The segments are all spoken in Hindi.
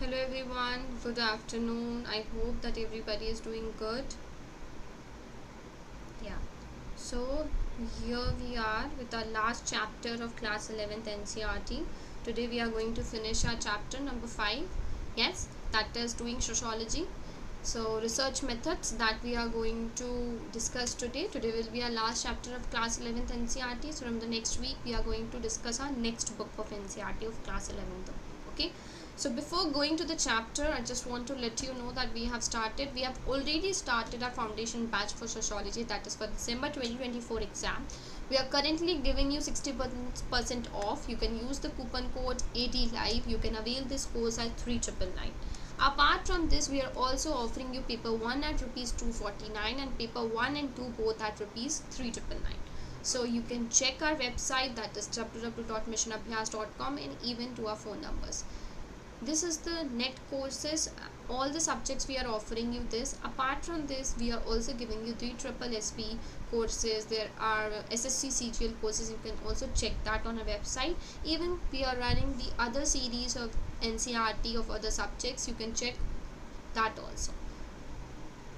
Hello everyone, good afternoon. I hope that everybody is doing good. Yeah, so here we are with our last chapter of class 11th NCERT. Today we are going to finish our chapter number 5. Yes, that is doing sociology. So research methods that we are going to discuss today. Today will be our last chapter of class 11th NCERT. So from the next week we are going to discuss our next book of NCERT of class 11th. Okay. So before going to the chapter, I just want to let you know that we have already started our foundation batch for sociology, that is for December 2024 exam. We are currently giving you 60% off. You can use the coupon code ADLIVE. You can avail this course at 3999. Apart from this, we are also offering you paper 1 at rupees 249 and paper 1 and 2 both at rupees 3999. So you can check our website, that is www.missionabhyas.com, and even to our phone numbers. This is the net courses, all the subjects we are offering you this. Apart from this, we are also giving you 3 SSSB courses. There are SSC CGL courses. You can also check that on our website. Even we are running the other series of NCERT of other subjects. You can check that also.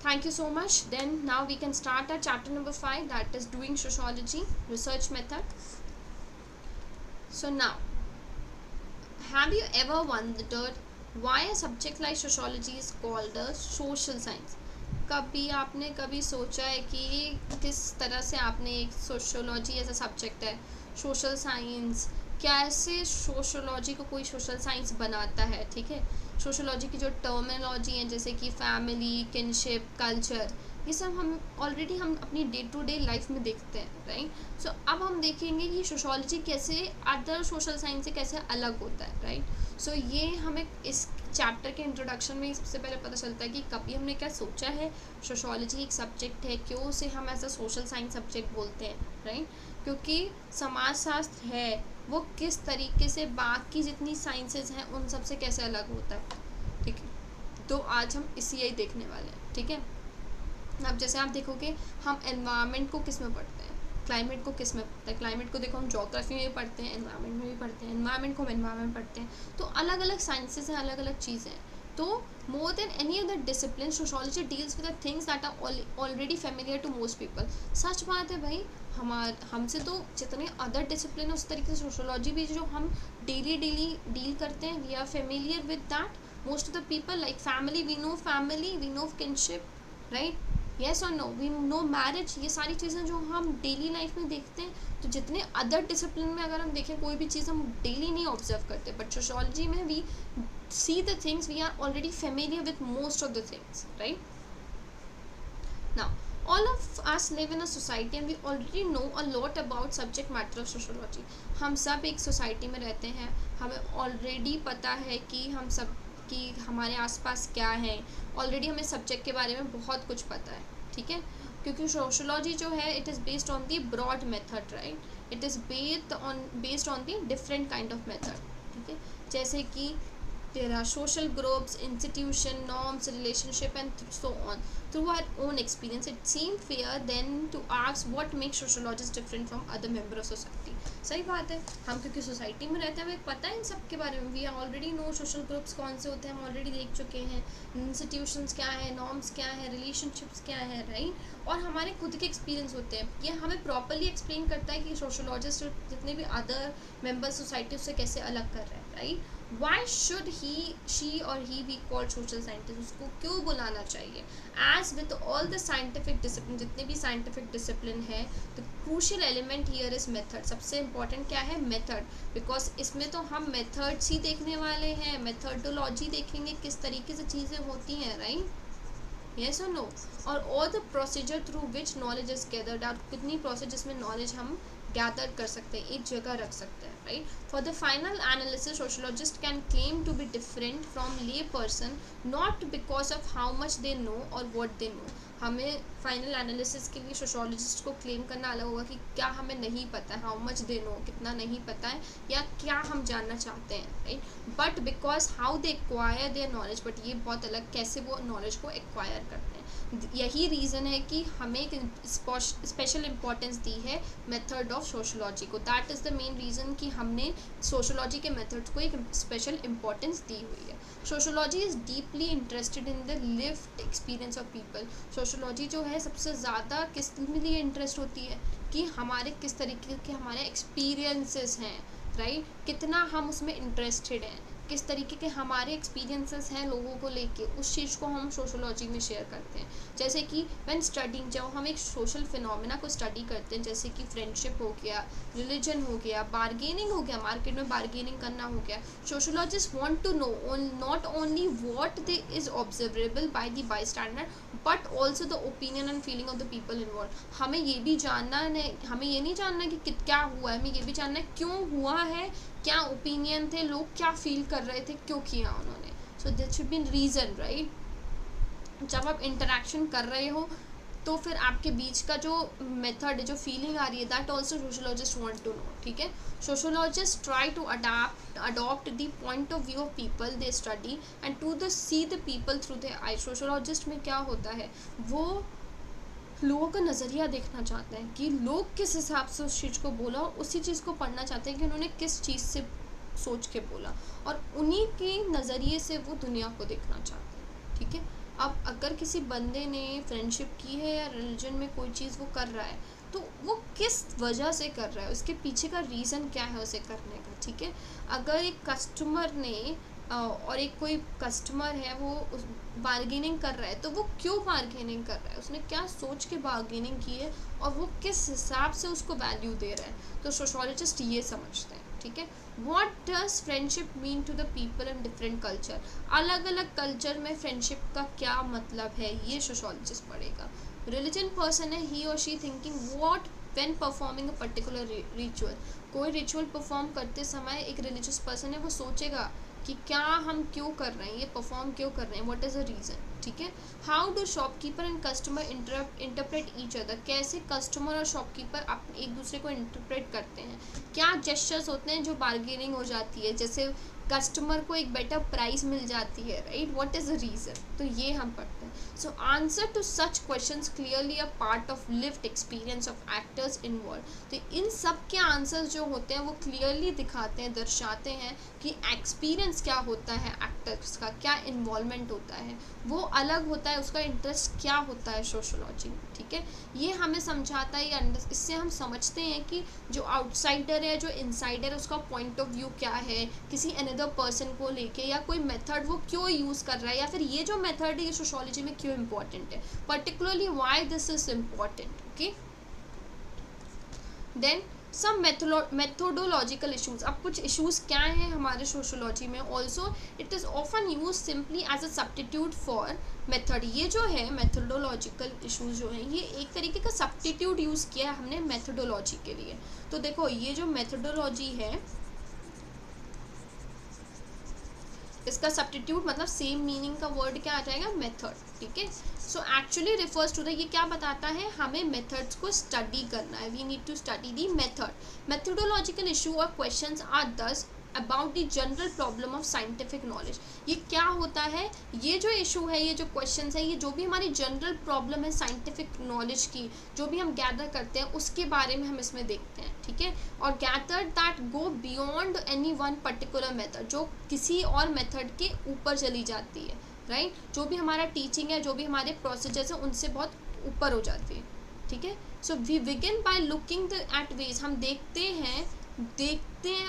Thank you so much. Then now we can start our chapter number 5, that is doing sociology, research method. So now, have you ever wondered why a subject like sociology is called a social science? कभी आपने कभी सोचा है कि किस तरह से आपने एक सोशोलॉजी एज अ सब्जेक्ट है, सोशल साइंस, कैसे सोशोलॉजी को कोई सोशल साइंस बनाता है? ठीक है, सोशोलॉजी की जो टर्मिनोलॉजी है जैसे कि फैमिली, किनशिप, कल्चर, ये सब हम अपनी डे टू डे लाइफ में देखते हैं, राइट? सो अब हम देखेंगे कि सोशोलॉजी कैसे अदर सोशल साइंस से कैसे अलग होता है, राइट? सो ये हमें इस चैप्टर के इंट्रोडक्शन में सबसे पहले पता चलता है कि कभी हमने क्या सोचा है सोशोलॉजी एक सब्जेक्ट है, क्यों उसे हम as a social science subject बोलते हैं, राइट? क्योंकि समाजशास्त्र है वो किस तरीके से बाकी जितनी साइंसेज हैं उन सब से कैसे अलग होता है, ठीक है? तो आज हम यही देखने वाले हैं, ठीक है? अब जैसे आप देखोगे, हम एनवायरनमेंट को किस में पढ़ते हैं, क्लाइमेट को किस में पढ़ते हैं? क्लाइमेट को देखो हम ज्योग्राफी में भी पढ़ते हैं, एनवायरनमेंट में भी पढ़ते हैं, एनवायरनमेंट को हम एनवायरनमेंट पढ़ते हैं। तो अलग अलग साइंसेज हैं, अलग अलग चीज़ें हैं। तो more than any other discipline, sociology deals with the things that are already familiar to most people. सच बात है भाई, हमसे तो जितने अदर डिसिप्लिन उस तरीके से सोशोलॉजी भी जो हम डेली डील करते हैं, we are familiar with that. Most of the people like family, we know kinship, right? Yes और नो, वी नो मैरिज। ये सारी चीज़ें जो हम डेली लाइफ में देखते हैं, तो जितने अदर डिसिप्लिन में अगर हम देखें कोई भी चीज़ हम डेली नहीं ऑब्जर्व करते, बट सोशोलॉजी में we see the things, we are already familiar with most of the things, right? Now all of us live in a society and we already know a lot about subject matter of sociology. हम सब एक सोसाइटी में रहते हैं, हमें ऑलरेडी पता है कि हम सब कि हमारे आसपास क्या है, ऑलरेडी हमें सब्जेक्ट के बारे में बहुत कुछ पता है, ठीक है? क्योंकि सोशोलॉजी जो है it is based on the broad method, right? It is based on the different kind of method, ठीक है? जैसे कि there are social groups, institution, norms, relationship and so on. Through our own experience, it seemed fair then to ask what makes sociologists different from other member of society. सही बात है, हम क्योंकि सोसाइटी में रहते हैं, हमें पता है इन सब के बारे में। We already know social groups कौन से होते हैं, हम ऑलरेडी देख चुके हैं। इंस्टीट्यूशंस क्या है, नॉर्म्स क्या है, रिलेशनशिप्स क्या है, राइट? और हमारे खुद के एक्सपीरियंस होते हैं। ये हमें प्रॉपरली एक्सप्लेन करता है कि सोशोलॉजिस्ट जितने भी अदर मेंबर सोसाइटी उससे कैसे अलग कर रहे हैं, right? Why should she or he be called social scientist? उसको क्यों बुलाना चाहिए? As with all the scientific discipline, जितने भी scientific discipline है, the crucial element here is method. सबसे important क्या है? method. Because इसमें तो हम methods ही देखने वाले हैं, methodology देखेंगे, किस तरीके से चीज़ें होती हैं, right? Yes or no? और all the procedure through which knowledge is gathered, और कितनी process जिसमें knowledge हम गैदर कर सकते हैं, एक जगह रख सकते हैं, right? For the final analysis sociologist can claim to be different from lay person not because of how much they know और व्हाट दे नो। हमें फाइनल एनालिसिस के लिए सोशोलॉजिस्ट को क्लेम करना अलग होगा कि क्या हमें नहीं पता है, हाउ मच दे नो, कितना नहीं पता है, या क्या हम जानना चाहते हैं, right? But because how they acquire their knowledge, but ये बहुत अलग कैसे वो नॉलेज को एक्वायर करते हैं। यही रीज़न है कि हमें एक स्पेशल इम्पोर्टेंस दी है मेथड ऑफ सोशोलॉजी को। That is the main reason कि हमने सोशोलॉजी के मेथड्स को एक स्पेशल इम्पोर्टेंस दी हुई है। Sociology is deeply interested in the lived experience of people. Sociology जो है सबसे ज़्यादा किस लिए इंटरेस्ट होती है कि हमारे किस तरीके के हमारे एक्सपीरियंसेस हैं, राइट, कितना हम उसमें इंटरेस्टेड हैं, किस तरीके के हमारे एक्सपीरियंसेस हैं लोगों को लेके, उस चीज़ को हम सोशोलॉजी में शेयर करते हैं। जैसे कि व्हेन स्टडिंग, जब हम एक सोशल फिनोमेना को स्टडी करते हैं, जैसे कि फ्रेंडशिप हो गया, रिलीजन हो गया, बार्गेनिंग हो गया, मार्केट में बार्गेनिंग करना हो गया, sociologist want to know not only what they is observable by the by standard but also the opinion and feeling of the people involve. हमें ये भी जानना है, हमें ये नहीं जानना कि क्या हुआ है, हमें ये भी जानना है क्यों हुआ है, क्या ओपिनियन थे, लोग क्या फील कर रहे थे, क्यों किया उन्होंने। So that should be reason, right. जब आप इंटरेक्शन कर रहे हो तो फिर आपके बीच का जो मेथड है, जो फीलिंग आ रही है, that also sociologist want to know, ठीक है। Sociologist try to adopt the point of view of people they study and to the see the people through the eye. Sociologist में क्या होता है, वो लोगों का नज़रिया देखना चाहते हैं कि लोग किस हिसाब से उस चीज़ को बोला, और उसी चीज़ को पढ़ना चाहते हैं कि उन्होंने किस चीज़ से सोच के बोला, और उन्हीं के नज़रिए से वो दुनिया को देखना चाहते हैं, ठीक है। अब अगर किसी बंदे ने फ्रेंडशिप की है या रिलीजन में कोई चीज़ वो कर रहा है, तो वो किस वजह से कर रहा है, उसके पीछे का रीज़न क्या है उसे करने का, ठीक है। अगर एक कस्टमर ने और एक कोई कस्टमर है वो बार्गेनिंग कर रहा है, तो वो क्यों बार्गेनिंग कर रहा है, उसने क्या सोच के बार्गेनिंग की है, और वो किस हिसाब से उसको वैल्यू दे रहा है, तो सोशोलॉजिस्ट ये समझते हैं, ठीक है। What does friendship mean to the people in different culture. अलग अलग कल्चर में फ्रेंडशिप का क्या मतलब है, ये सोशोलॉजिस्ट पढ़ेगा। रिलीजन पर्सन है, ही और she thinking what when performing a particular ritual. कोई रिचुअल परफॉर्म करते समय एक रिलीजियस पर्सन है, वो सोचेगा कि क्या हम क्यों कर रहे हैं, ये परफॉर्म क्यों कर रहे हैं, व्हाट इज़ द रीज़न, ठीक है। How do shopkeeper and customer interpret each other. कैसे कस्टमर और शॉपकीपर एक दूसरे को इंटरप्रेट करते हैं, क्या जेस्चर्स होते हैं जो बार्गेनिंग हो जाती है, जैसे कस्टमर को एक बेटर प्राइस मिल जाती है, right, what is the reason, तो ये हम पढ़ते हैं। So answer to such questions clearly a part of lived experience of actors involve. तो इन सब के आंसर्स जो होते हैं वो क्लियरली दिखाते हैं, दर्शाते हैं कि एक्सपीरियंस क्या होता है एक्टर्स का, क्या इन्वॉल्वमेंट होता है, वो अलग होता है, उसका इंटरेस्ट क्या होता है सोशोलॉजी में, ठीक है। ये हमें समझाता है, इससे हम समझते हैं कि जो आउटसाइडर है, जो इनसाइडर है, उसका पॉइंट ऑफ व्यू क्या है, किसी अनदर पर्सन को लेके, या कोई मेथड वो क्यों यूज़ कर रहा है, या फिर ये जो मेथड है ये सोशोलॉजी में क्यों इम्पोर्टेंट है, particularly why this is important, okay. Then some methodological issues. अब कुछ इशूज़ क्या हैं हमारे सोशोलॉजी में। Also it is often use simply as a substitute for method. ये जो है मेथोडोलॉजिकल इशूज़ जो हैं, ये एक तरीके का सब्स्टिट्यूट यूज़ किया है हमने मेथोडोलॉजी के लिए। तो देखो ये जो मेथोडोलॉजी है, इसका सब्स्टिट्यूट मतलब सेम मीनिंग का वर्ड क्या आ जाएगा, मेथड, ठीक है। So actually refers to the, ये क्या बताता है, हमें मेथड्स को स्टडी करना है, we need to study the method. Methodological issue और questions are thus about the general problem of scientific knowledge. ये क्या होता है, ये जो इशू है, ये जो क्वेश्चंस है, ये जो भी हमारी जनरल प्रॉब्लम है साइंटिफिक नॉलेज की, जो भी हम गैदर करते हैं उसके बारे में हम इसमें देखते हैं, ठीक है। और gather that go beyond any one particular method, जो किसी और मेथड के ऊपर चली जाती है, राइट, जो भी हमारा टीचिंग है, जो भी हमारे प्रोसीजर्स हैं, उनसे बहुत ऊपर हो जाती है, ठीक है। So we begin by looking at ways, हम देखते हैं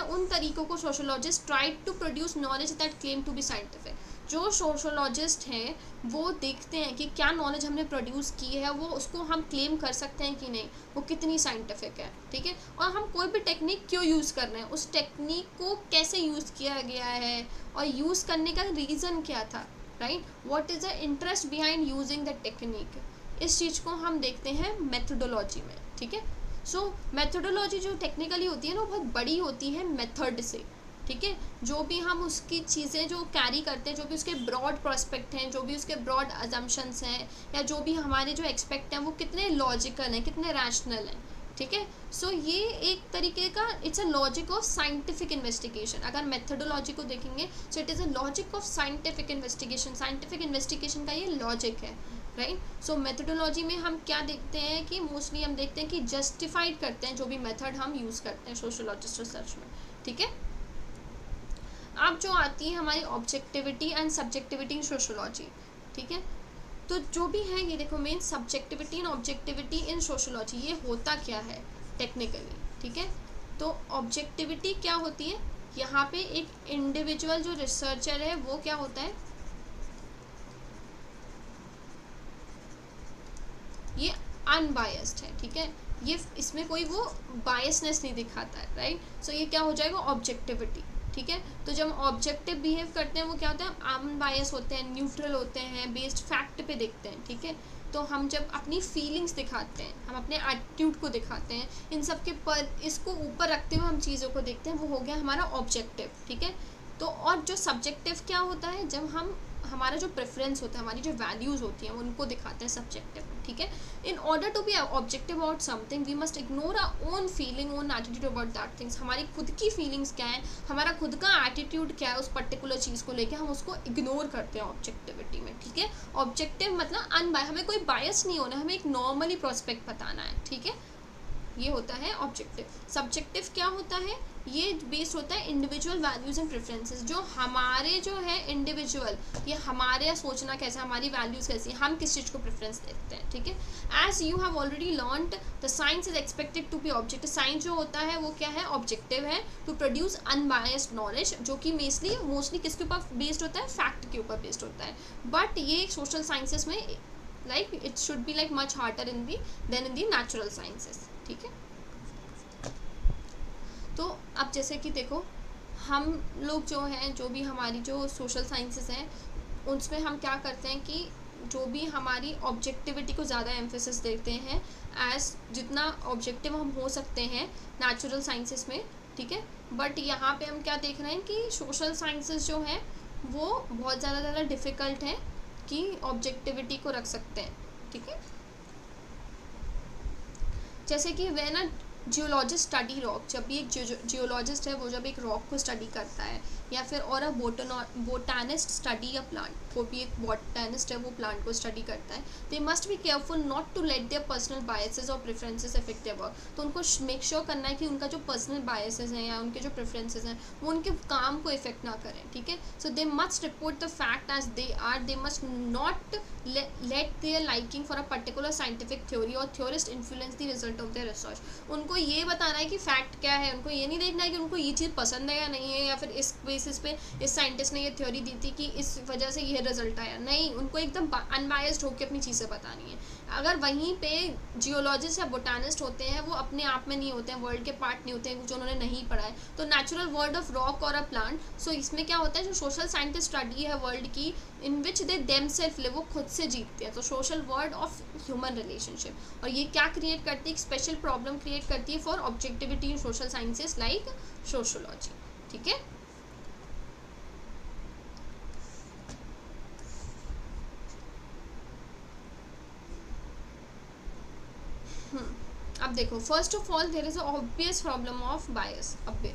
उन तरीकों को। Sociologist try to produce knowledge that claim to be scientific. जो सोशोलॉजिस्ट हैं वो देखते हैं कि क्या नॉलेज हमने प्रोड्यूस की है, वो उसको हम क्लेम कर सकते हैं कि नहीं, वो कितनी साइंटिफिक है, ठीक है। और हम कोई भी टेक्निक क्यों यूज़ कर रहे हैं, उस टेक्निक को कैसे यूज़ किया गया है, और यूज़ करने का रीज़न क्या था, right, what is the interest behind using the technique. इस चीज़ को हम देखते हैं मेथोडोलॉजी में, ठीक है। सो मेथोडोलॉजी जो टेक्निकली होती है ना, वो बहुत बड़ी होती है मेथड से, ठीक है। जो भी हम उसकी चीज़ें जो कैरी करते हैं, जो भी उसके ब्रॉड प्रोस्पेक्ट हैं, जो भी उसके ब्रॉड अजम्पशंस हैं, या जो भी हमारे जो एक्सपेक्ट हैं, वो कितने लॉजिकल हैं, कितने रैशनल हैं, ठीक है। सो ये एक तरीके का it's a logic of scientific investigation. अगर मेथोडोलॉजी को देखेंगे, so it is a logic of scientific investigation. Scientific investigation का ये लॉजिक है, राइट। सो मेथडोलॉजी में हम क्या देखते हैं कि मोस्टली हम देखते हैं कि जस्टिफाइड करते हैं जो भी मेथड हम यूज़ करते हैं सोशियोलॉजिस्ट रिसर्च में, ठीक है। अब जो आती है हमारी objectivity and subjectivity in sociology, ठीक है। तो जो भी है ये देखो, main subjectivity and objectivity in sociology, ये होता क्या है टेक्निकली, ठीक है। तो ऑब्जेक्टिविटी क्या होती है, यहाँ पे एक इंडिविजुअल जो रिसर्चर है वो क्या होता है, ये अनबायस्ड है, ठीक है। ये इसमें कोई वो बायसनेस नहीं दिखाता है, राइट। सो ये क्या हो जाएगा ऑब्जेक्टिविटी, ठीक है। तो जब हम ऑब्जेक्टिव बिहेव करते हैं वो क्या होता है, अनबायस होते हैं, न्यूट्रल होते हैं, बेस्ड फैक्ट पे देखते हैं, ठीक है। तो हम जब अपनी फीलिंग्स दिखाते हैं, हम अपने एटीट्यूड को दिखाते हैं, इन सब के पर इसको ऊपर रखते हुए हम चीज़ों को देखते हैं, वो हो गया हमारा ऑब्जेक्टिव, ठीक है। तो और जो सब्जेक्टिव क्या होता है, जब हम हमारा जो प्रेफरेंस होता है, हमारी जो वैल्यूज़ होती हैं उनको दिखाते हैं सब्जेक्टिव में, ठीक है। In order to be objective about something we must ignore our own feeling, own attitude about that things. हमारी खुद की फीलिंग्स क्या है, हमारा खुद का एटीट्यूड क्या है उस पर्टिकुलर चीज़ को लेकर, हम उसको इग्नोर करते हैं ऑब्जेक्टिविटी में, ठीक है। ऑब्जेक्टिव मतलब अनबाय, हमें कोई बायस नहीं होना, हमें एक नॉर्मली प्रोस्पेक्ट बताना है, ठीक है। ये होता है ऑब्जेक्टिव। सब्जेक्टिव क्या होता है, ये बेस्ड होता है इंडिविजुअल वैल्यूज़ एंड प्रेफरेंसेस, जो हमारे जो है इंडिविजुअल, ये हमारे सोचना कैसा, हमारी वैल्यूज़ कैसी, हम किस चीज़ को प्रेफरेंस देते हैं, ठीक है। As you have already learned the science is expected to be objective. Science जो होता है वो क्या है, ऑब्जेक्टिव है, टू प्रोड्यूस अनबायस्ड नॉलेज, जो कि मोस्टली किसके ऊपर बेस्ड होता है, फैक्ट के ऊपर बेस्ड होता है। बट ये सोशल साइंसेस में like it should be like much harder in the than in the natural sciences, ठीक है। तो अब जैसे कि देखो, हम लोग जो हैं, जो भी हमारी जो सोशल साइंसेस हैं, उसमें हम क्या करते हैं कि जो भी हमारी ऑब्जेक्टिविटी को ज़्यादा एम्फेसिस देते हैं, एज जितना ऑब्जेक्टिव हम हो सकते हैं नेचुरल साइंसेस में, ठीक है। बट यहाँ पे हम क्या देख रहे हैं कि सोशल साइंसेस जो हैं वो बहुत ज़्यादा डिफ़िकल्ट हैं कि ऑब्जेक्टिविटी को रख सकते हैं, ठीक है। जैसे कि वे ना जियोलॉजिस्ट स्टडी रॉक, जब भी एक जियोलॉजिस्ट है वो जब एक रॉक को स्टडी करता है, या फिर और अ बोटानिस्ट स्टडी अ प्लांट, वो भी एक बोटानिस्ट है वो प्लांट को स्टडी करता है, they must be careful not to let their personal biases और प्रेफरेंसेस अफेक्ट देयर वर्क। तो उनको मेक श्योर करना है कि उनका जो पर्सनल बायसेस हैं या उनके जो प्रेफरेंसेस हैं वो उनके काम को इफेक्ट ना करें, ठीक है। So they must report the fact as they are, they must not let their liking for a particular scientific theory और theorist influence the result of their research. उनको ये बताना है कि फैक्ट क्या है, उनको ये नहीं देखना है कि उनको ये चीज़ पसंद है या नहीं है, या फिर इस बेसिस पे इस साइंटिस्ट ने ये थ्योरी दी थी कि इस वजह से ये रिजल्ट आया, नहीं, उनको एकदम अनबायस्ड होकर अपनी चीज़ें बतानी है। अगर वहीं पे जियोलॉजिस्ट या बोटानिस्ट होते हैं, वो अपने आप में नहीं होते हैं, वर्ल्ड के पार्ट नहीं होते हैं, जो उन्होंने नहीं पढ़ा है, तो नेचुरल वर्ल्ड ऑफ रॉक और अ प्लांट। सो इसमें क्या होता है, जो सोशल साइंटिस्ट स्टडी है वर्ल्ड की, इन विच दे देमसेल्फ लिव, वो खुद से जीतते हैं। तो social world of human relationship, और ये क्या क्रिएट करती है, एक स्पेशल प्रॉब्लम क्रिएट करती है for objectivity in social sciences like sociology, ठीक है। अब देखो, first of all there is a obvious problem of bias. अब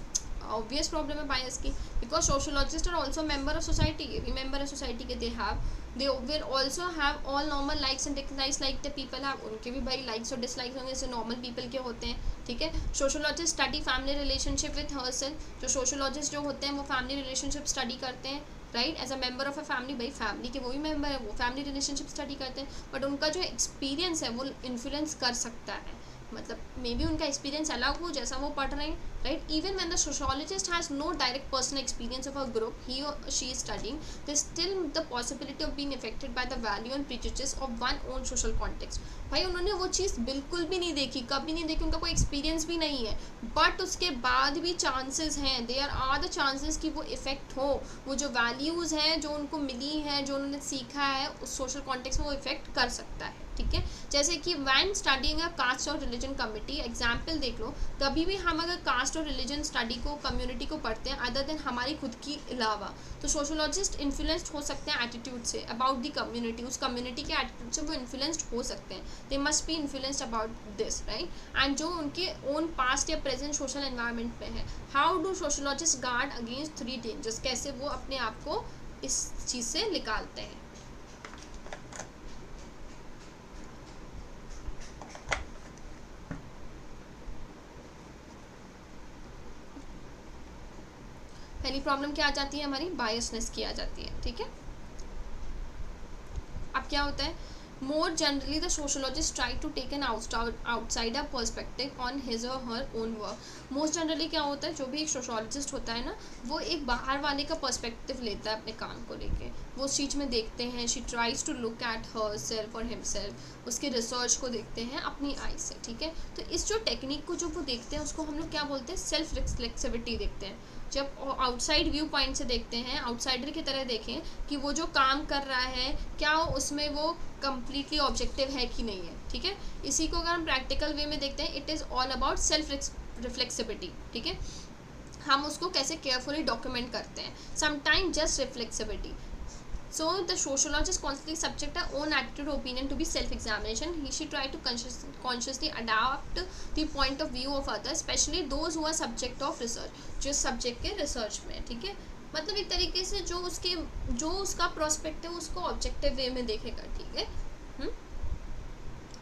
ऑब्वियस प्रॉब्लम है बायस की, because sociologist are also member of society, ये भी मेंबर ऑफ सोसाइटी के, they will also have all normal likes and dislikes like the people have, उनके भी भाई लाइक्स और डिसलाइक्स होंगे जैसे नॉर्मल पीपल के होते हैं, ठीक है। Sociologist study family relationship with herself, जो सोशियोलॉजिस्ट जो होते हैं वो फैमिली रिलेशनशिप स्टडी करते हैं, right, as a member of a family, भाई फैमिली के वो भी मेंबर है, वो फैमिली रिलेशनशिप स्टडी करते हैं, बट उनका जो एक्सपीरियंस है वो इन्फ्लुएंस कर सकता है, मतलब मे बी उनका एक्सपीरियंस अलग हो जैसा वो पढ़ रहे हैं, right. Even when the sociologist has no direct personal experience of a group he और she is studying, there still the possibility of being affected by the value and prejudice of one own सोशल कॉन्टेक्स्ट। भाई उन्होंने वो चीज़ बिल्कुल भी नहीं देखी, कभी नहीं देखी, उनका कोई एक्सपीरियंस भी नहीं है, बट उसके बाद भी चांसेस हैं, देयर आर द चांसेस कि वो इफेक्ट हो, वो जो वैल्यूज़ हैं जो उनको मिली हैं, जो उन्होंने सीखा है उस सोशल कॉन्टेक्स्ट में वो इफेक्ट कर सकता है, ठीक है। जैसे कि व्हेन स्टडीइंग अ कास्ट और रिलीजन कमिटी, एग्जाम्पल देख लो, कभी भी हम अगर कास्ट और रिलीजन स्टडी को, कम्युनिटी को पढ़ते हैं अदर देन हमारी खुद की अलावा, तो सोशियोलॉजिस्ट इन्फ्लुएंस्ड हो सकते हैं attitude say about the community, उस कम्युनिटी के एटीट्यूड से वो इन्फ्लुएंस्ड हो सकते हैं, दे must B influenced about this, right. And जो उनके ओन पास्ट या प्रेजेंट सोशल एनवायरनमेंट में है, how do sociologist guard against 3 dangers, कैसे वो अपने आप को इस चीज़ से निकालते हैं। पहली प्रॉब्लम क्या आ जाती है हमारी, बायसनेस की आ जाती है, ठीक है। अब क्या होता है, more generally the sociologist try to take an outsider perspective on his or her own work. most generally क्या होता है, जो भी एक सोशोलॉजिस्ट होता है ना, वो एक बाहर वाले का पर्सपेक्टिव लेता है अपने काम को लेके, वो उस चीज़ में देखते हैं, she tries to look at herself और हिमसेल्फ, उसके रिसर्च को देखते हैं अपनी आई से, ठीक है। तो इस जो टेक्निक को जो वो देखते हैं उसको हम लोग क्या बोलते हैं, सेल्फ रिफ्लेक्सिविटी देखते हैं। जब आउटसाइड व्यू पॉइंट से देखते हैं, आउटसाइडर की तरह देखें कि वो जो काम कर रहा है क्या उसमें वो कम्प्लीटली ऑब्जेक्टिव है कि नहीं है, ठीक है। इसी को अगर हम प्रैक्टिकल वे में देखते हैं, it is all about self reflexivity, ठीक है। हम उसको कैसे केयरफुली डॉक्यूमेंट करते हैं, sometime just reflexivity. So the sociologist constantly subject her own attitude opinion to be self-examination. She try to consciously adapt the point of view of others, especially those who are subject of research. जो subject के research में, ठीक है। मतलब एक तरीके से जो उसका प्रोस्पेक्टिव उसको ऑब्जेक्टिव वे में देखेगा, ठीक है।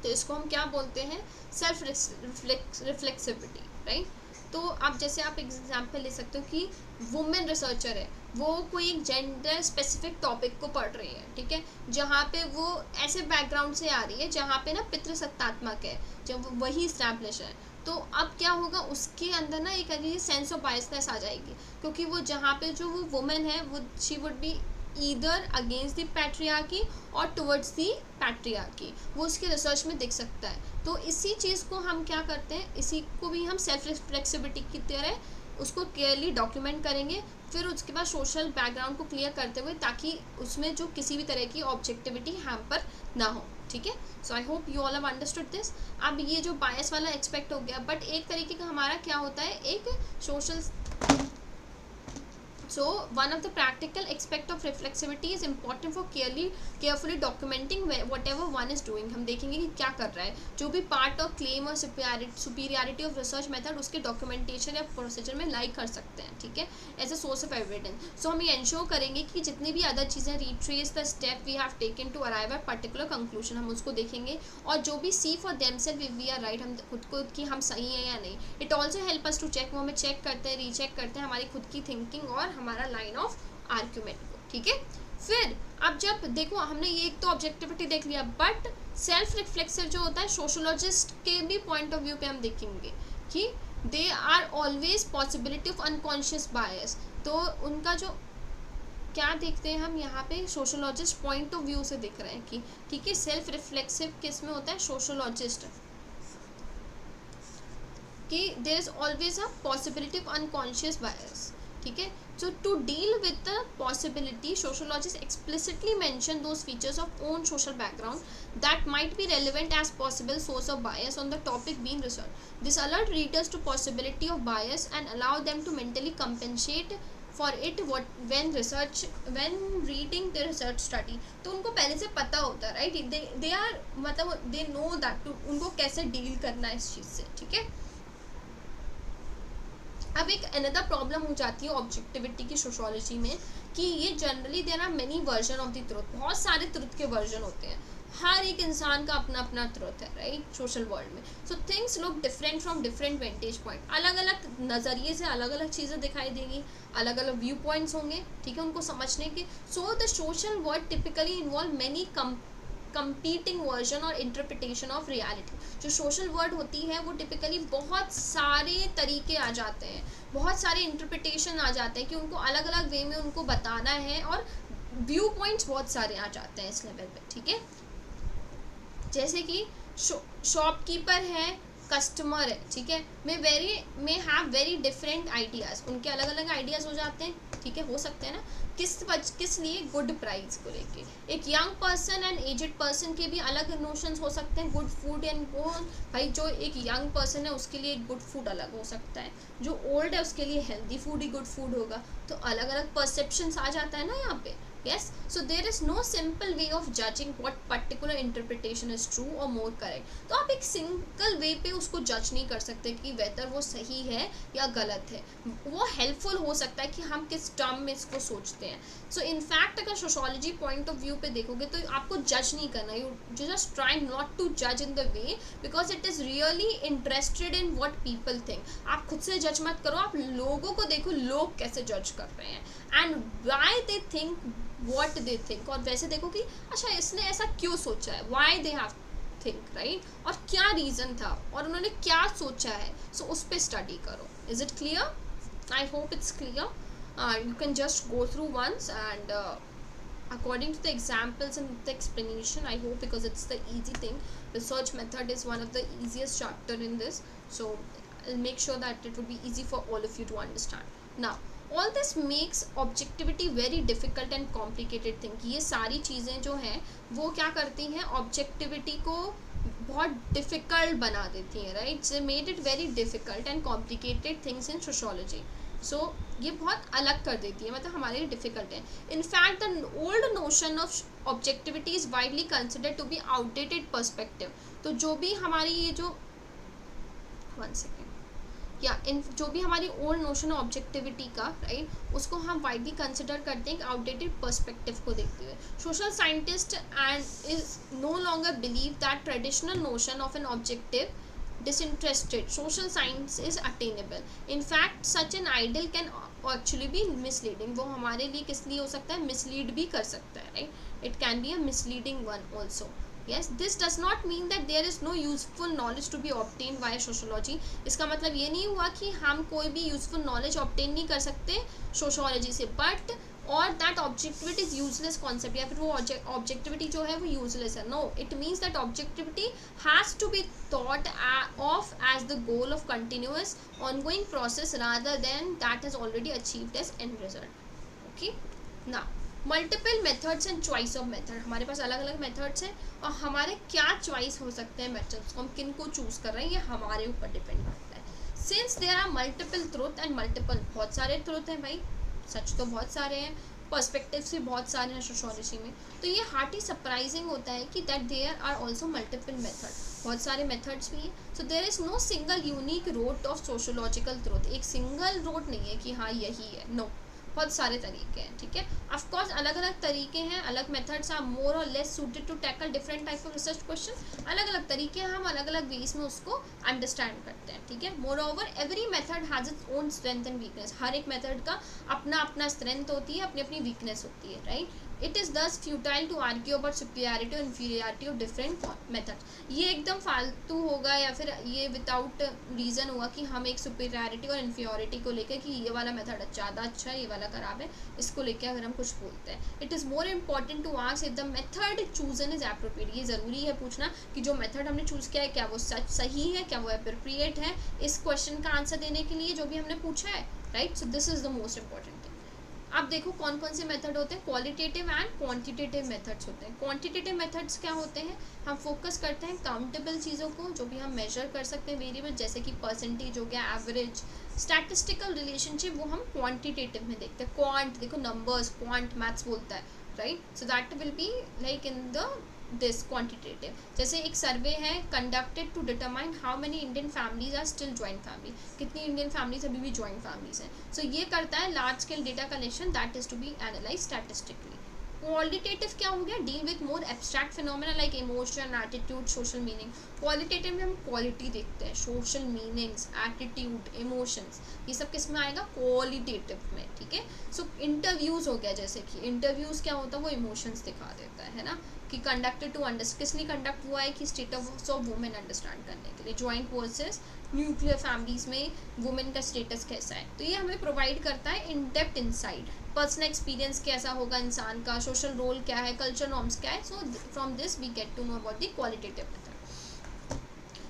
तो इसको हम क्या बोलते हैं, सेल्फ रिफ्लेक्सिविटी, राइट। तो आप जैसे आप एग्जाम्पल ले सकते हो कि वुमेन रिसर्चर है, वो कोई एक जेंडर स्पेसिफिक टॉपिक को पढ़ रही है, ठीक है, जहाँ पे वो ऐसे बैकग्राउंड से आ रही है जहाँ पे ना पितृसत्तात्मक है, जब वही इस्टेब्लिश है, तो अब क्या होगा, उसके अंदर ना एक सेंस ऑफ बायसनेस आ जाएगी, क्योंकि वो जहाँ पे जो वो वुमेन है वो she would be either against the patriarchy और टुवर्ड्स द पैट्रियार्की, वो उसके रिसर्च में दिख सकता है। तो इसी चीज़ को हम क्या करते हैं, इसी को भी हम सेल्फ रिफ्लेक्सिविटी की तरह उसको क्लियरली डॉक्यूमेंट करेंगे, फिर उसके बाद सोशल बैकग्राउंड को क्लियर करते हुए, ताकि उसमें जो किसी भी तरह की ऑब्जेक्टिविटी हैम्पर ना हो, ठीक है। So I hope you all have understood this. अब ये जो बायस वाला एक्सपेक्ट हो गया, बट एक तरीके का हमारा क्या होता है, एक social So one of the practical aspect of reflexivity is important for carefully documenting whatever one is doing. हम देखेंगे कि क्या कर रहा है, जो भी पार्ट ऑफ क्लेम और सुपीरियरिटी ऑफ रिसर्च मेथड उसके डॉक्यूमेंटेशन या प्रोसीजर में लाइक कर सकते हैं, ठीक है, as a source of evidence. So हम ये इंश्योर करेंगे कि जितनी भी अदर चीज़ें retrace the step we have taken to arrive at particular conclusion, हम उसको देखेंगे, और जो भी see for themselves we are right, हम खुद को कि हम सही हैं या नहीं। It also help us to check, वो हमें चेक करते हैं, रीचेक करते हैं हमारी खुद की थिंकिंग और हमारा लाइन ऑफ आर्ग्यूमेंट को, ठीक है। फिर अब जब देखो हमने ये एक तो ऑब्जेक्टिविटी देख लिया, बट सेल्फ रिफ्लेक्सिव जो होता है सोशोलॉजिस्ट के भी पॉइंट ऑफ व्यू पे हम देखेंगे कि they are always possibility of unconscious bias. तो उनका जो क्या देखते हैं हम यहाँ पे, सोशोलॉजिस्ट पॉइंट ऑफ व्यू से देख रहे हैं कि ठीक है, सेल्फ रिफ्लेक्सिव किस में होता है, सोशोलॉजिस्ट, कि there is always a possibility of unconscious bias, ठीक है। So to deal with the possibility, sociologists explicitly mention those features of own social background that might be relevant as possible source of bias on the topic being researched. This alert readers to possibility of bias and allow them to mentally compensate for it when reading the research study. तो उनको पहले से पता होता है, राइट, they are मतलब they know that उनको कैसे डील करना है इस चीज़ से, ठीक है। अब एक अनदर प्रॉब्लम हो जाती है ऑब्जेक्टिविटी की सोशोलॉजी में, कि ये generally there are many version of the truth, बहुत सारे ट्रुथ के वर्जन होते हैं, हर एक इंसान का अपना अपना ट्रुथ है, राइट, सोशल वर्ल्ड में। So things look different from different वेंटेज point, अलग अलग नज़रिए से अलग अलग चीज़ें दिखाई देंगी, अलग अलग व्यू पॉइंट्स होंगे, ठीक है, उनको समझने के। So the social world typically involve many competing version और इंटरप्रिटेशन ऑफ रियलिटी। जो सोशल वर्ड होती है वो टिपिकली बहुत सारे तरीके आ जाते हैं, बहुत सारे इंटरप्रिटेशन आ जाते हैं कि उनको अलग अलग वे में उनको बताना है, और व्यू पॉइंट्स बहुत सारे आ जाते हैं इस लेवल पे, ठीक है। जैसे कि शॉपकीपर है, कस्टमर है, ठीक है, may have very different ideas, उनके अलग अलग आइडियाज़ हो जाते हैं, ठीक है, हो सकते हैं ना, किस लिए, गुड प्राइस को लेके। एक young person and aged person के भी अलग नोशंस हो सकते हैं, गुड फूड एंड वो, भाई जो एक यंग पर्सन है उसके लिए गुड फूड अलग हो सकता है, जो ओल्ड है उसके लिए हेल्दी फूड ही गुड फूड होगा। तो अलग अलग परसेप्शंस आ जाता है ना यहाँ पे, Yes, so there is no simple way of judging what particular interpretation is true or more correct. तो आप एक सिंगल वे पे उसको जज नहीं कर सकते कि वेदर वो सही है या गलत है. वो हेल्पफुल हो सकता है कि हम किस टर्म में इसको सोचते हैं. सो इनफैक्ट अगर सोशोलॉजी पॉइंट ऑफ व्यू पे देखोगे तो आपको जज नहीं करना. You just try not to जज in the way because it is really interested in what people think. आप खुद से जज मत करो, आप लोगों को देखो लोग कैसे जज कर रहे हैं and why they think what they think. और वैसे देखो कि अच्छा इसने ऐसा क्यों सोचा है, why they have think, right? और क्या रीज़न था और उन्होंने क्या सोचा है. सो उस पर स्टडी करो. Is it clear? I hope it's clear. You can just go through once and according to the examples and the explanation, I hope, because it's the easy thing. Research method is one of the easiest chapter in this, so I'll make sure that it will be easy for all of you to understand. Now all this makes objectivity very difficult and complicated thing. ये सारी चीज़ें जो हैं वो क्या करती हैं, ऑब्जेक्टिविटी को बहुत डिफ़िकल्ट बना देती हैं, right. They made it very difficult and complicated things in sociology. So ये बहुत अलग कर देती है, मतलब हमारे लिए डिफ़िकल्ट है. In fact the old notion of objectivity is widely considered to be outdated perspective. तो जो भी हमारी ये जो 1 सेकेंड या इन जो भी हमारी ओल्ड नोशन ऑब्जेक्टिविटी का, राइट, उसको हम वाइडली कंसिडर करते हैं आउटडेटेड पर्सपेक्टिव को देखते हुए. Social scientist and is no longer believe that traditional notion of an objective disinterested social science is attainable. In fact such an ideal can actually be misleading. वो हमारे लिए किस लिए हो सकता है, मिसलीड भी कर सकता है, right. It can be a misleading one also. Yes, this does not mean that there is no useful knowledge to be obtained via sociology. इसका मतलब ये नहीं हुआ कि हम कोई भी यूजफुल नॉलेज ऑब्टेन नहीं कर सकते सोशोलॉजी से, बट और that objectivity is useless concept, या फिर वो ऑब्जेक्टिविटी जो है वो यूजलेस है. No, it means that objectivity has to be thought of as the goal of continuous ongoing process rather than that has already achieved as end result. Okay, now multiple methods and choice of method. हमारे पास अलग अलग मेथड्स हैं और हमारे क्या चॉइस हो सकते हैं मेथड्स को, हम किन को चूज़ कर रहे हैं ये हमारे ऊपर डिपेंड करता है. Since there are multiple truth and multiple, बहुत सारे ट्रूथ हैं भाई, सच तो बहुत सारे हैं, पर्सपेक्टिव्स भी बहुत सारे हैं सोशोलॉजी में. तो ये हार्टली सरप्राइजिंग होता है कि that there are also multiple method, बहुत सारे मेथड्स भी हैं. So there is no single unique road of sociological truth. एक सिंगल रोड नहीं है कि हाँ यही है, नो, बहुत सारे तरीके हैं, ठीक है. ऑफ कोर्स अलग अलग तरीके हैं, अलग मेथड्स आर मोर और less suited to tackle different type of research question. अलग अलग तरीके हैं, हम अलग अलग वेज में उसको अंडरस्टैंड करते हैं, ठीक है. Moreover every method has its own strength and weakness. हर एक मेथड का अपना अपना स्ट्रेंथ होती है, अपनी अपनी वीकनेस होती है, right. It is thus futile to argue about superiority और इन्फीरियरिटी ऑफ डिफरेंट मेथड्स. ये एकदम फालतू होगा या फिर ये विदाउट रीज़न हुआ कि हम एक सुपीरियरिटी और इन्फीरियरिटी को लेकर कि ये वाला मेथड ज़्यादा अच्छा है, ये वाला खराब है, इसको लेकर अगर हम कुछ बोलते हैं. It is more important to ask if the method chosen is appropriate. ये ज़रूरी है पूछना कि जो मेथड हमने चूज़ किया है क्या वो सही है, क्या वो एप्रोप्रिएट है इस क्वेश्चन का आंसर देने के लिए जो भी हमने पूछा है, right. So this is the most important thing. अब देखो कौन कौन से मेथड होते हैं. क्वालिटेटिव एंड क्वांटिटेटिव मेथड्स होते हैं. क्वांटिटेटिव मेथड्स क्या होते हैं, हम फोकस करते हैं काउंटेबल चीज़ों को जो भी हम मेजर कर सकते हैं वेरिएबल, जैसे कि परसेंटेज हो गया, एवरेज, स्टैटिस्टिकल रिलेशनशिप, वो हम क्वांटिटेटिव में देखते हैं. क्वांट देखो नंबर्स, क्वांट मैथ्स बोलता है, right. So that will be like in the this quantitative. जैसे एक सर्वे है conducted to determine how many Indian families are still joint family, कितनी इंडियन फैमिलीज अभी भी जॉइंट फैमिलीज हैं. सो ये करता है large scale data collection that is to be analyse statistically. Qualitative क्या हो गया, deal with more abstract phenomena like emotion, attitude, social meaning. Qualitative में हम क्वालिटी देखते हैं, सोशल मीनिंग्स, एटीट्यूड, इमोशंस, ये सब किस में आएगा, क्वालिटेटिव में, ठीक है. सो इंटरव्यूज़ हो गया, जैसे कि इंटरव्यूज़ क्या होता है वो इमोशंस दिखा देता है ना, कि कंडक्टेड टू अंडरस्टैंड, किसने कंडक्ट हुआ है कि स्टेटस ऑफ वुमेन अंडरस्टैंड करने के लिए. जॉइंट वर्सेस न्यूक्लियर फैमिलीज में वुमेन का स्टेटस कैसा है, तो ये हमें प्रोवाइड करता है in depth insight. Personal experience कैसा होगा इंसान का, सोशल रोल क्या है, कल्चर नॉर्म्स क्या है. So from this we get to know about the qualitative method.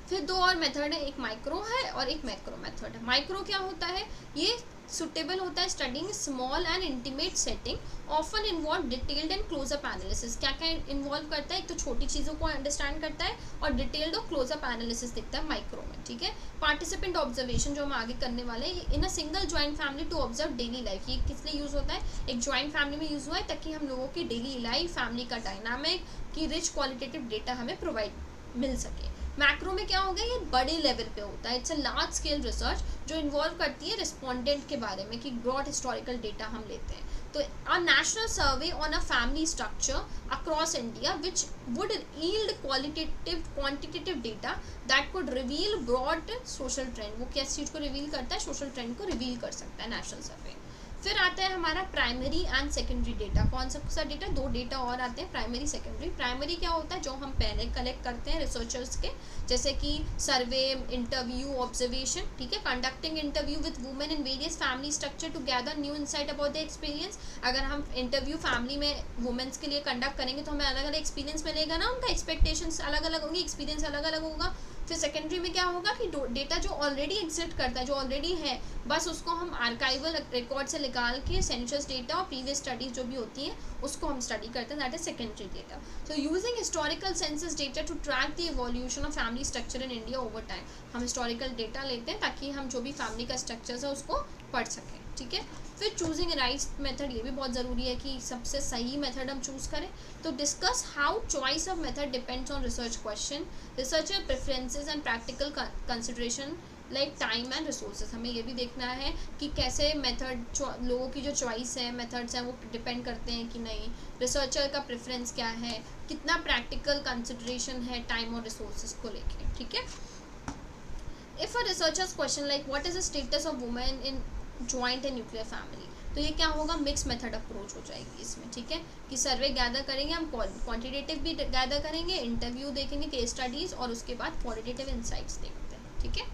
फिर दो और मेथड है, एक माइक्रो है और एक मैक्रो मेथड है. माइक्रो क्या होता है, ये सुटेबल होता है studying small and intimate setting often involve detailed and close up analysis. क्या क्या इन्वॉल्व करता है, एक तो छोटी चीज़ों को अंडरस्टैंड करता है और डिटेल्ड और क्लोजअप एनालिसिस दिखता है माइक्रो में, ठीक है। पार्टिसिपेंट ऑब्जर्वेशन जो हम आगे करने वाले हैं, in a single joint family to observe daily life, ये किस लिए यूज़ होता है, एक ज्वाइंट फैमिली में यूज़ हुआ है ताकि हम लोगों की डेली लाइफ, फैमिली का डायनामिक की रिच क्वालिटेटिव डेटा हमें प्रोवाइड मिल सके। मैक्रो में क्या होगा, ये बड़े लेवल पे होता है, it's a large scale research जो इन्वॉल्व करती है रिस्पोंडेंट के बारे में कि ब्रॉड हिस्टोरिकल डेटा हम लेते हैं। तो a national survey on a family structure across India which would yield quantitative data that could reveal broad social trend. वो किस चीज़ को रिवील करता है, सोशल ट्रेंड को रिवील कर सकता है नेशनल सर्वे। फिर आता है हमारा प्राइमरी एंड सेकेंडरी डेटा। कौन सा डेटा, दो डेटा और आते हैं, प्राइमरी सेकेंडरी। प्राइमरी क्या होता है, जो हम पहले कलेक्ट करते हैं रिसर्चर्स के, जैसे कि सर्वे, इंटरव्यू, ऑब्जर्वेशन, ठीक है। Conducting interview with women in various family structure to gather new insight about the experience. अगर हम इंटरव्यू फैमिली में वुमेन्स के लिए कंडक्ट करेंगे तो हमें अलग अलग एक्सपीरियंस मिलेगा ना, उनका एक्सपेक्टेशंस अलग अलग होंगी, एक्सपीरियंस अलग अलग होगा। फिर सेकेंडरी में क्या होगा कि डेटा जो ऑलरेडी एग्जिस्ट करता है, जो ऑलरेडी है, बस उसको हम आर्काइवल रिकॉर्ड से निकाल के सेंसस डेटा और प्रीवियस स्टडीज जो भी होती हैं उसको हम स्टडी करते हैं, that is secondary data. So using historical census data to track the evolution of family structure in India over time. हम हिस्टोरिकल डेटा लेते हैं ताकि हम जो भी फैमिली का स्ट्रक्चर है उसको पढ़ सकें, ठीक है। फिर चूजिंग राइट मेथड, ये भी बहुत ज़रूरी है कि सबसे सही मेथड हम चूज़ करें। तो discuss how choice of method depends on research question, researcher preferences and practical consideration like time and resources. हमें ये भी देखना है कि कैसे मेथड, लोगों की जो चॉइस है, मेथड्स हैं, वो डिपेंड करते हैं कि नहीं, रिसर्चर का प्रेफरेंस क्या है, कितना प्रैक्टिकल कंसिडरेशन है टाइम और रिसोर्सेज को लेके, ठीक है। If a researchers question like what is the status of women in joint and nuclear family, तो ये क्या होगा, मिक्स मेथड अप्रोच हो जाएगी इसमें, ठीक है। कि सर्वे गैदर करेंगे हम, क्वांटिटेटिव भी गैदर करेंगे, इंटरव्यू देखेंगे, केस स्टडीज़, और उसके बाद क्वालिटेटिव इंसाइट्स देखते हैं, ठीक है।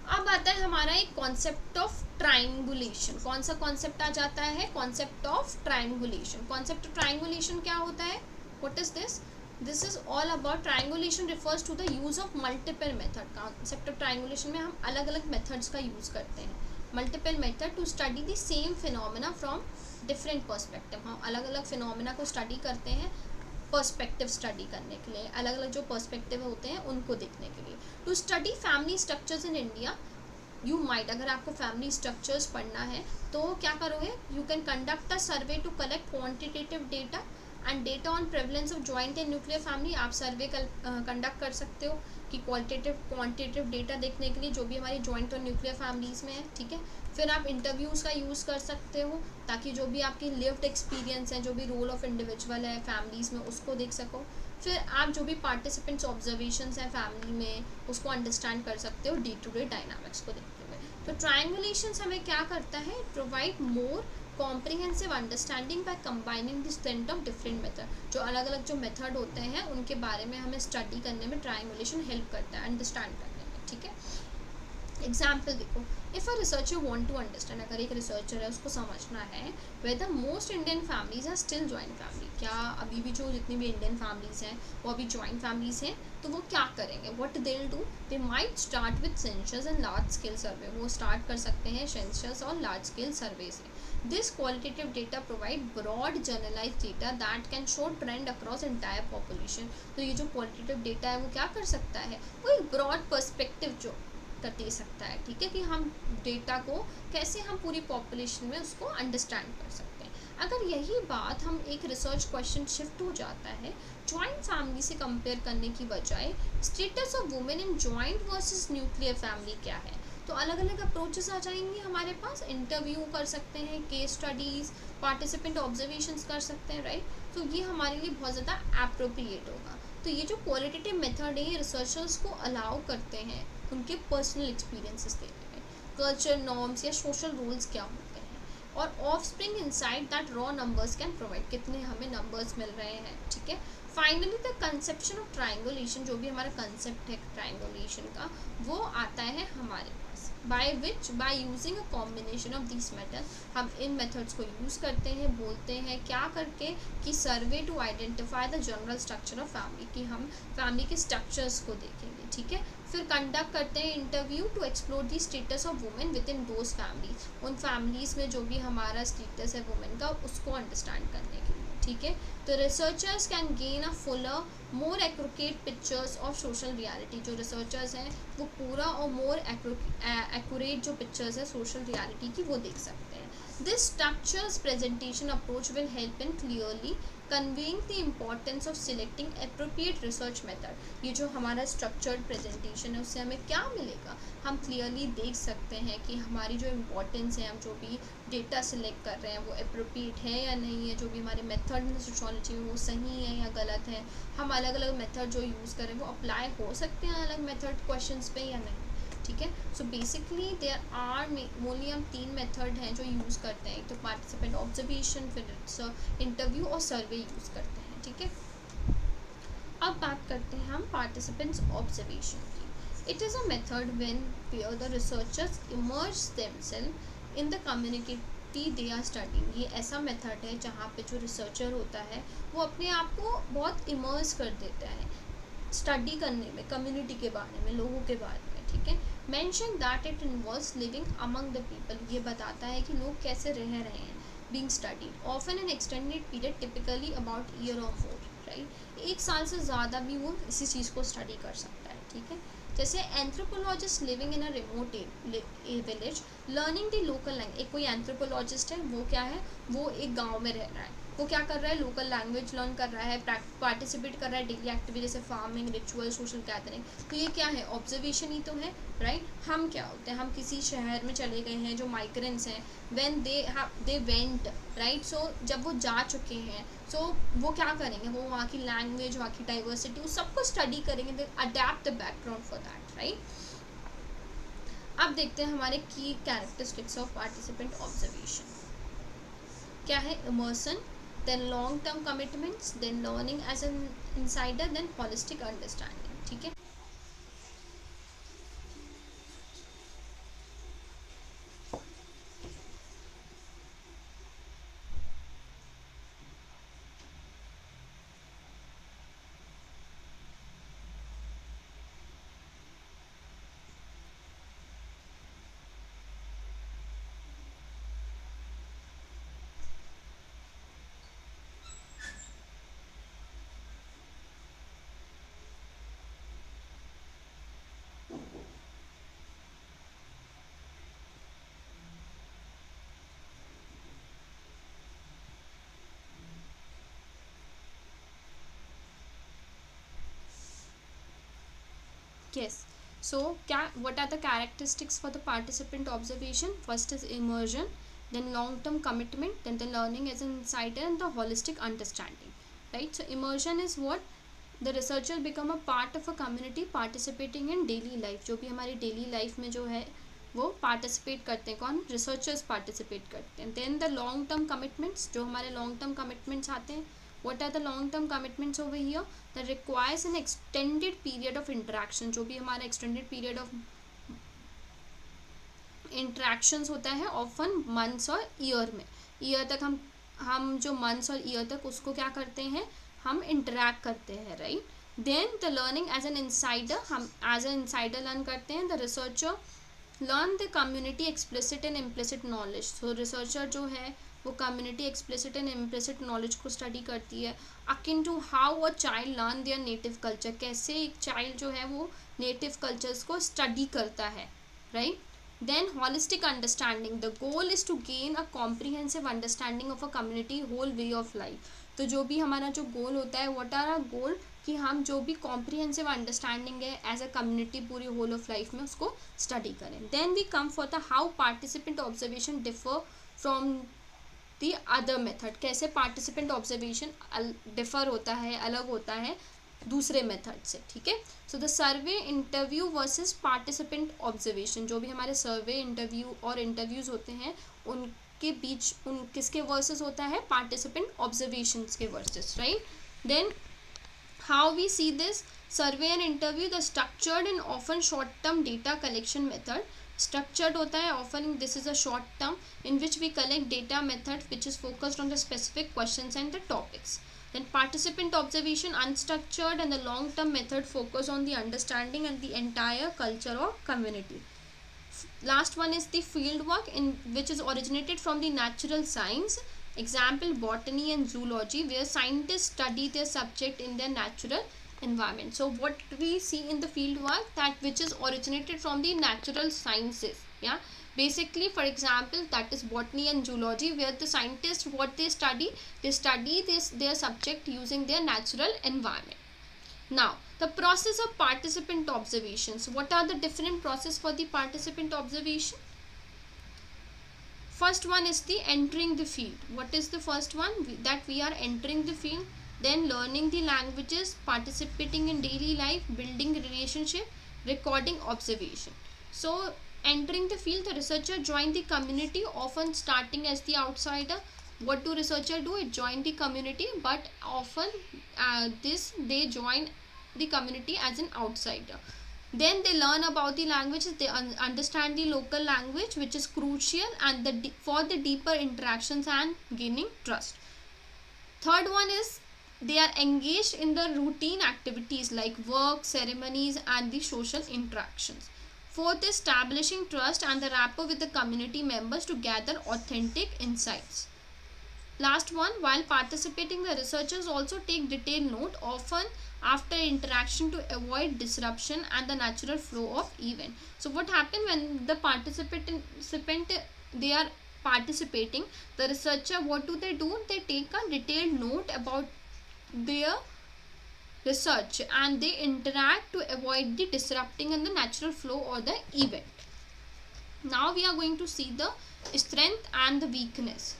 अब आता है हमारा एक कॉन्सेप्ट ऑफ ट्राइंगुलेशन। कौन सा कॉन्सेप्ट आ जाता है, concept of triangulation. Concept of triangulation क्या होता है, what is this, this is all about, triangulation refers to the use of multiple method. Concept of triangulation में हम अलग अलग मेथड्स का यूज करते हैं, multiple method to study the same phenomena from different perspective. हम अलग अलग फिनोमिना को स्टडी करते हैं पर्सपेक्टिव स्टडी करने के लिए, अलग अलग जो पर्सपेक्टिव होते हैं उनको देखने के लिए। To study family structures in India you might, अगर आपको फैमिली स्ट्रक्चर्स पढ़ना है तो क्या करोगे, you can conduct a survey to collect quantitative data and data on prevalence of joint and nuclear family. आप सर्वे कंडक्ट कर सकते हो कि क्वांटिटेटिव डेटा देखने के लिए जो भी हमारी जॉइंट और न्यूक्लियर फैमिलीज़ में है, ठीक है। फिर आप इंटरव्यूज़ का यूज़ कर सकते हो ताकि जो भी आपकी लिव्ड एक्सपीरियंस है, जो भी रोल ऑफ इंडिविजुअल है फैमिलीज़ में, उसको देख सको। फिर आप जो भी पार्टिसिपेंट्स ऑब्जर्वेशंस हैं फैमिली में, उसको अंडरस्टैंड कर सकते हो डे टू डे डायनामिक्स को देखते हुए। तो ट्रायंगुलेशंस हमें क्या करता है, provide more comprehensive understanding by combining the strength of different method. जो अलग अलग जो मेथड होते हैं उनके बारे में हमें स्टडी करने में ट्रायंगुलेशन हेल्प करता है, अंडरस्टैंड करने में, ठीक है। एग्जाम्पल देखो, if a researcher want to understand, अगर एक रिसर्चर है उसको समझना है whether most Indian families are still joint family, क्या अभी भी जो जितनी भी इंडियन फैमिलीज हैं वो अभी जॉइंट फैमिलीज हैं, तो वो क्या करेंगे, what they will do, they might start with census and large scale survey. वो स्टार्ट कर सकते हैं सेंसस और लार्ज स्केल सर्वे से। This qualitative data provide broad generalise data that can show trend across entire population. तो ये जो क्वालिटेटिव डेटा है वो क्या कर सकता है, वो एक ब्रॉड पर्सपेक्टिव जो दे सकता है, ठीक है, कि हम डेटा को कैसे हम पूरी पॉपुलेशन में उसको अंडरस्टैंड कर सकते हैं। अगर यही बात हम एक रिसर्च क्वेश्चन शिफ्ट हो जाता है जॉइंट फैमिली से कंपेयर करने की बजाय, status of women in joint versus nuclear family क्या है, तो अलग अलग अप्रोचेस आ जाएंगे हमारे पास। इंटरव्यू कर सकते हैं, केस स्टडीज़, पार्टिसिपेंट ऑब्जर्वेशंस कर सकते हैं, राइट। तो ये हमारे लिए बहुत ज़्यादा एप्रोप्रिएट होगा। तो ये जो क्वालिटेटिव मेथड है, रिसर्चर्स को अलाउ करते हैं उनके पर्सनल एक्सपीरियंसेस देने में, कल्चर नॉर्म्स या सोशल रूल्स क्या होते हैं, और of spring insight that raw numbers can provide, कितने हमें नंबर्स मिल रहे हैं, ठीक है। Finally the conception of triangulation, जो भी हमारा कंसेप्ट है ट्रायंगुलेशन का, वो आता है हमारे पास। by using a combination of these methods, हम इन methods को यूज़ करते हैं, बोलते हैं क्या करके कि survey to identify the general structure of family, कि हम फैमिली के स्ट्रक्चर्स को देखेंगे, ठीक है। फिर कंडक्ट करते हैं interview to explore the status of women within those families, उन फैमिलीज़ में जो भी हमारा स्टेटस है वुमेन का, उसको अंडरस्टैंड करने के लिए, ठीक है। तो researchers can gain a Fuller more accurate pictures of social reality, जो रिसर्चर्स हैं वो पूरा और मोर एक्यूरेट जो पिक्चर्स है सोशल रियलिटी की वो देख सकते हैं। This structures presentation approach will help in clearly conveying the importance of selecting appropriate research method. ये जो हमारा स्ट्रक्चर्ड प्रेजेंटेशन है उससे हमें क्या मिलेगा, हम क्लियरली देख सकते हैं कि हमारी जो इम्पोर्टेंस है, हम जो भी डेटा सिलेक्ट कर रहे हैं वो एप्रोप्रिएट है या नहीं है, जो भी हमारे मेथड में सोशियोलॉजी में वो सही है या गलत है, हम अलग अलग मेथड जो यूज़ करें वो अप्लाई हो सकते हैं अलग मेथड क्वेश्चंस पे या नहीं, ठीक है। So basically there are only हम 3 मेथड हैं जो यूज़ करते हैं, एक तो पार्टिसिपेंट ऑब्जर्वेशन, फिर इंटरव्यू और सर्वे यूज़ करते हैं, ठीक है। अब बात करते हैं हम पार्टिसिपेंट्स ऑब्जर्वेशन की। It is a method when where the researchers emerge themself in the community they are studying. ये ऐसा मेथड है जहाँ पे जो रिसर्चर होता है वो अपने आप को बहुत इमर्ज कर देता है स्टडी करने में, कम्युनिटी के बारे में, लोगों के बारे में, ठीक है। Mention that it involves living among the people, ये बताता है कि लोग कैसे रह रहे हैं, being studied often N extended period, typically about year और मोर, राइट। 1 साल से ज़्यादा भी वो इसी चीज़ को स्टडी कर सकता है, ठीक है। जैसे anthropologist living in a remote village learning the local language, एक कोई एंथ्रोपोलॉजिस्ट है वो क्या है, वो एक गाँव में रह रहा है, वो क्या कर रहा है, लोकल लैंग्वेज लर्न कर रहा है, पार्टिसिपेट कर रहा है डेली एक्टिविटी जैसे फार्मिंग, रिचुअल, सोशल गैदरिंग। तो ये क्या है, ऑब्जर्वेशन ही तो है, राइट। हम क्या होते हैं, हम किसी शहर में चले गए हैं, जो माइग्रेंट्स हैं, व्हेन दे वेंट, राइट। सो जब वो जा चुके हैं, सो वो क्या करेंगे, वो वहाँ की लैंग्वेज, वहाँ की डाइवर्सिटी, उस सबको स्टडी करेंगे, दे adapt the background for that, right. अब देखते हैं हमारे की कैरेक्टरिस्टिक्स ऑफ पार्टिसिपेंट ऑब्जर्वेशन क्या है। Immersion, then long term commitments, then learning as an insider, then holistic understanding, ठीक है। Yes. So, what are the characteristics for the participant observation? First is immersion, then long-term commitment, then the learning as an insider, and the holistic understanding. Right? So, immersion is what the researcher become a part of a community participating in daily life. जो भी हमारी daily life में जो है वो participate करते हैं, कौन, researchers participate करते हैं. Then the long-term commitments, जो हमारे long-term commitments आते हैं. What are the long-term commitments over here? That requires an extended period of interaction. जो भी हमारा extended period of interactions होता है often months और year में, year तक हम जो months और year तक उसको क्या करते हैं, हम interact करते हैं, right? Then the learning as an insider, हम as an insider learn करते हैं. The researcher learn the community explicit and implicit knowledge. So researcher जो है वो community explicit and implicit knowledge को स्टडी करती है. Akin to how a child learn their native culture, कैसे एक चाइल्ड जो है वो नेटिव कल्चर्स को स्टडी करता है, right. Then holistic understanding, the goal is to gain a comprehensive understanding of a community whole way of life. तो जो भी हमारा जो गोल होता है, व्हाट आर आवर गोल, कि हम जो भी कॉम्प्रिहेंसिव अंडरस्टैंडिंग है एज अ कम्युनिटी पूरी होल ऑफ लाइफ में उसको स्टडी करें. Then we come for the how participant observation differ from the other method, कैसे पार्टिसिपेंट ऑब्जर्वेशन डिफर होता है, अलग होता है दूसरे मेथड से, ठीक है. So the survey, interview versus participant observation, जो भी हमारे सर्वे, इंटरव्यू और इंटरव्यूज़ होते हैं उनके बीच उन किसके वर्सेस होता है, पार्टिसिपेंट ऑब्जर्वेशंस के versus, right. Then how we see this survey and interview, the structured and often short term data collection method. Structured होता है, often this is a short term in which we collect data method which is focused on the specific questions and the topics. Then participant observation, unstructured, and the long term method focus on the understanding and the entire culture or community. Last one is the field work, in which is originated from the natural science, example botany and zoology, where scientists study their subject in their natural environment. So what we see in the field work, that which is originated from the natural sciences. Yeah, basically, for example, that is botany and zoology, where the scientists, what they study this their subject using their natural environment. Now the process of participant observations. What are the different process for the participant observation? First one is the entering the field. What is the first one? That we are entering the field, then learning the languages, participating in daily life, building relationship, recording observation. So entering the field, the researcher join the community, often starting as the outsider. What do researcher do? It join the community, but often they join the community as an outsider. Then they learn about the languages, they understand the local language, which is crucial and for the deeper interactions and gaining trust. Third one is they are engaged in the routine activities like work, ceremonies, and the social interactions. Fourth, establishing trust and the rapport with the community members to gather authentic insights. Last one, while participating, the researchers also take detailed note, often after interaction, to avoid disruption and the natural flow of event. So what happens when the participant they are participating, the researcher, what do? They take a detailed note about their research and they interact to avoid the disrupting and the natural flow or the event. Now we are going to see the strength and the weakness.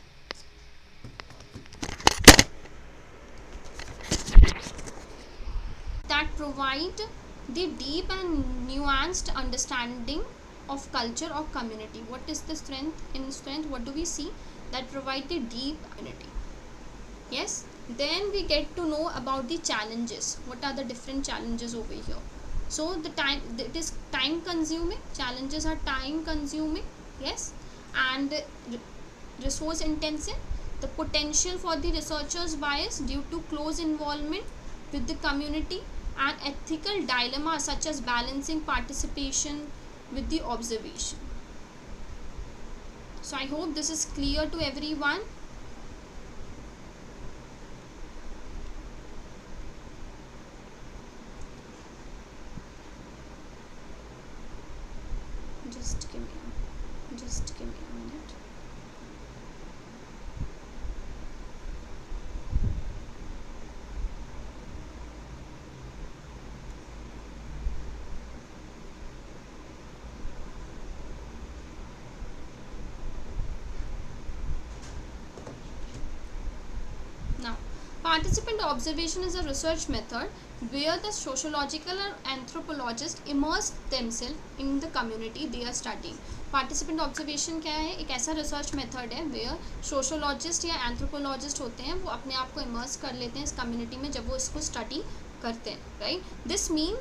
That provide the deep and nuanced understanding of culture or community. What is the strength? In strength, what do we see? That provide the deep community. Yes. Then we get to know about the challenges. What are the different challenges over here? So the time, it is time consuming. Challenges are time consuming. Yes. And resource intensive. The potential for the researcher's bias due to close involvement with the community, and ethical dilemmas such as balancing participation with the observation. So I hope this is clear to everyone. Just give me a minute. Now, participant observation is a research method where the sociological or anthropologists immerse themselves in the community they are studying. Participant observation क्या है? एक ऐसा रिसर्च मेथड है वेयर सोशोलॉजिस्ट या एंथ्रोपोलॉजिस्ट होते हैं, वो अपने आप को इमर्स कर लेते हैं इस कम्युनिटी में जब वो इसको स्टडी करते हैं. Right, this mean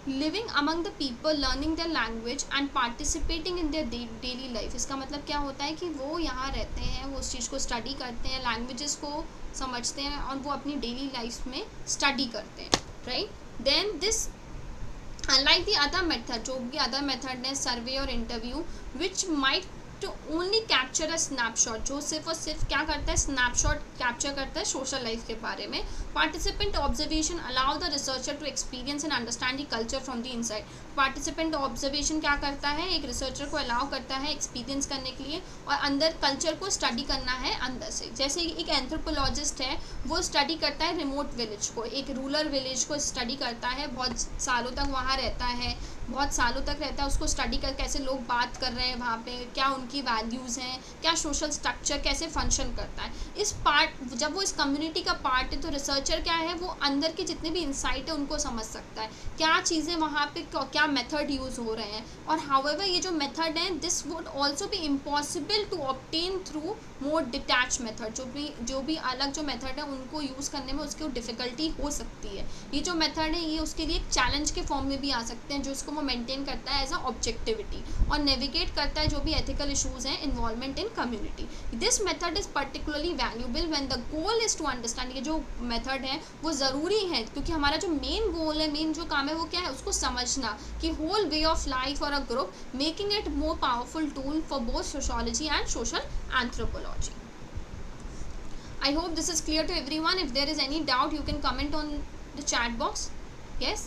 living among the people, learning their language and participating in their daily life. इसका मतलब क्या होता है कि वो यहाँ रहते हैं, वो उस चीज़ को स्टडी करते हैं, लैंग्वेजेस को समझते हैं और वो अपनी डेली लाइफ में स्टडी करते हैं. Right, then this unlike the other method, जो भी अदर मेथड है सर्वे और interview, which might to only capture a snapshot, जो सिर्फ और सिर्फ क्या करता है, स्नैपशॉट कैप्चर करता है सोशल लाइफ के बारे में. Participant observation allow the researcher to experience and understand the culture from the inside. Participant observation क्या करता है, एक रिसर्चर को अलाउ करता है एक्सपीरियंस करने के लिए और अंदर कल्चर को स्टडी करना है अंदर से. जैसे एक एंथ्रोपोलॉजिस्ट है, वो स्टडी करता है रिमोट विलेज को, एक रूरल विलेज को स्टडी करता है, बहुत सालों तक वहाँ रहता है, बहुत सालों तक रहता है, उसको स्टडी कर कैसे लोग बात कर रहे हैं वहाँ पे, क्या उनकी वैल्यूज़ हैं, क्या सोशल स्ट्रक्चर कैसे फंक्शन करता है. इस पार्ट जब वो इस कम्युनिटी का पार्ट है तो रिसर्चर क्या है, वो अंदर के जितने भी इंसाइट है उनको समझ सकता है, क्या चीज़ें वहाँ पे क्या मेथड यूज़ हो रहे हैं. और हाउएवर ये जो मेथड है, this would also be impossible to obtain through more detach method. जो भी अलग जो मेथड है उनको यूज़ करने में उसको डिफ़िकल्टी हो सकती है. ये जो मेथड है ये उसके लिए एक चैलेंज के फॉर्म में भी आ सकते हैं, जो इसको वो मेंटेन करता है एज अ ऑब्जेक्टिविटी और नेविगेट करता है जो भी एथिकल इशूज़ हैं involvement in community. This method is particularly valuable when the goal is to understand. ये जो मेथड है वो ज़रूरी है क्योंकि हमारा जो मेन गोल है, मेन जो काम है वो क्या है, उसको समझना कि होल वे ऑफ लाइफ और a group, making it more powerful tool for both sociology and social anthropology. I hope this is clear to everyone. If there is any doubt, you can comment on the chat box. Yes.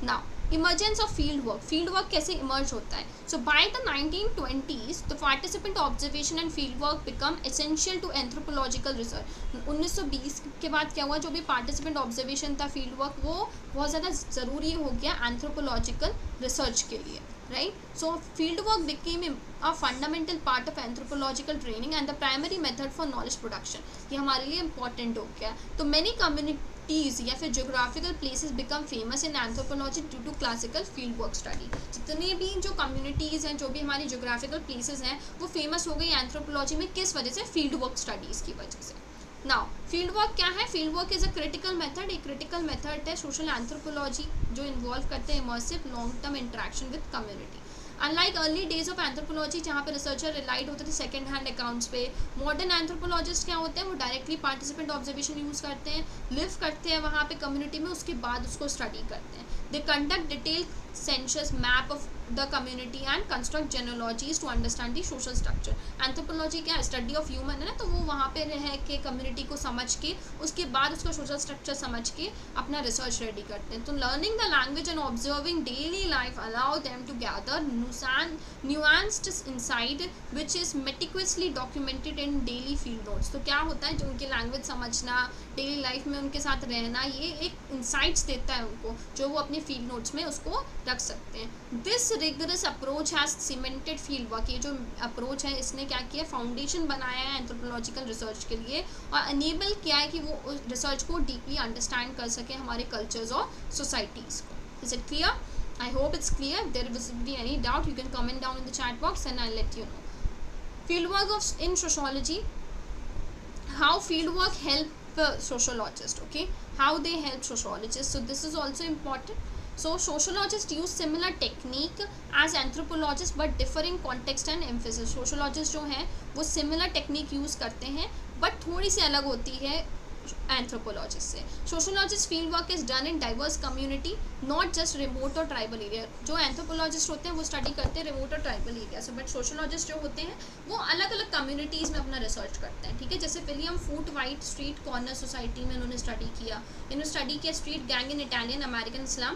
Now, emergence of field work. Field work कैसे emerge होता है? So by the 1920s, the participant observation and field work become essential to anthropological research. 1920 के बाद क्या हुआ, जो भी participant observation था, field work, वो बहुत ज़्यादा ज़रूरी हो गया anthropological research के लिए. Right? So field work became a fundamental part of anthropological training and the primary method for knowledge production. ये हमारे लिए important हो गया. तो many communities या फिर geographical places become famous in anthropology due to classical field work study. जितने भी जो communities हैं, जो भी हमारी geographical places हैं, वो famous हो गई anthropology में किस वजह से? field work studies की वजह से. नाउ फील्ड वर्क क्या है? Field work is a critical method. एक क्रिटिकल मेथड है सोशल एंथ्रोपोलॉजी जो इन्वॉल्व करते हैं immersive long term interaction with community. Unlike early days of anthropology जहाँ पे रिसर्चर रिलाइड होते थे सेकंड हैंड अकाउंट्स पे, मॉडर्न एंथ्रोपोलॉजिस्ट क्या होते हैं, वो डायरेक्टली पार्टिसिपेंट ऑब्जर्वेशन यूज़ करते हैं, लिव करते हैं वहाँ पे कम्युनिटी में, उसके बाद उसको स्टडी करते हैं. They conduct detail census map of the community and construct genealogies to understand the social structure. Anthropology क्या है? स्टडी ऑफ ह्यूमन है ना, तो वो वहाँ पे रह के कम्युनिटी को समझ के उसके बाद उसका सोशल स्ट्रक्चर समझ के अपना रिसर्च रेडी करते हैं. तो learning the language and observing daily life allow them to gather nuanced insight which is meticulously documented in daily field notes. तो क्या होता है, जो उनकी लैंग्वेज समझना, डेली लाइफ में उनके साथ रहना, ये एक इंसाइट्स देता है उनको जो वो अपने फील्ड नोट्स में उसको रख सकते हैं. This rigorous approach has cemented field work. ये जो अप्रोच है इसने क्या किया, फाउंडेशन बनाया है एंथ्रोपोलॉजिकल रिसर्च के लिए और अनेबल किया है कि वो रिसर्च को डीपली अंडरस्टैंड कर सके हमारे कल्चर्स और सोसाइटीज़ को. Is it clear? I hope it's clear. If there will be any doubt, you can comment down in the chat box and I'll let you know. Fieldwork in sociology. How fieldwork help sociologists? Okay, how they help sociologists. So this is also important. So sociologists use similar technique as anthropologists but differing context and emphasis. Sociologists जो हैं वो similar technique use करते हैं but थोड़ी सी अलग होती है एंथ्रोपोलॉजिस्ट से. Sociologist field work is done in diverse community, not just remote और ट्राइबल एरिया. जो एंथ्रोपोलॉजिस्ट होते हैं वो स्टडी करते हैं रिमोट और ट्राइबल एरिया से, बट सोशोलॉजिस्ट जो होते हैं वो अलग अलग कम्युनिटीज़ में अपना रिसर्च करते हैं. ठीक है, जैसे विलियम फूट वाइट स्ट्रीट कॉर्नर सोसाइटी में उन्होंने स्टडी किया. इन्होंने स्टडी किया स्ट्रीट गैंग इन इटालियन अमेरिकन स्लम.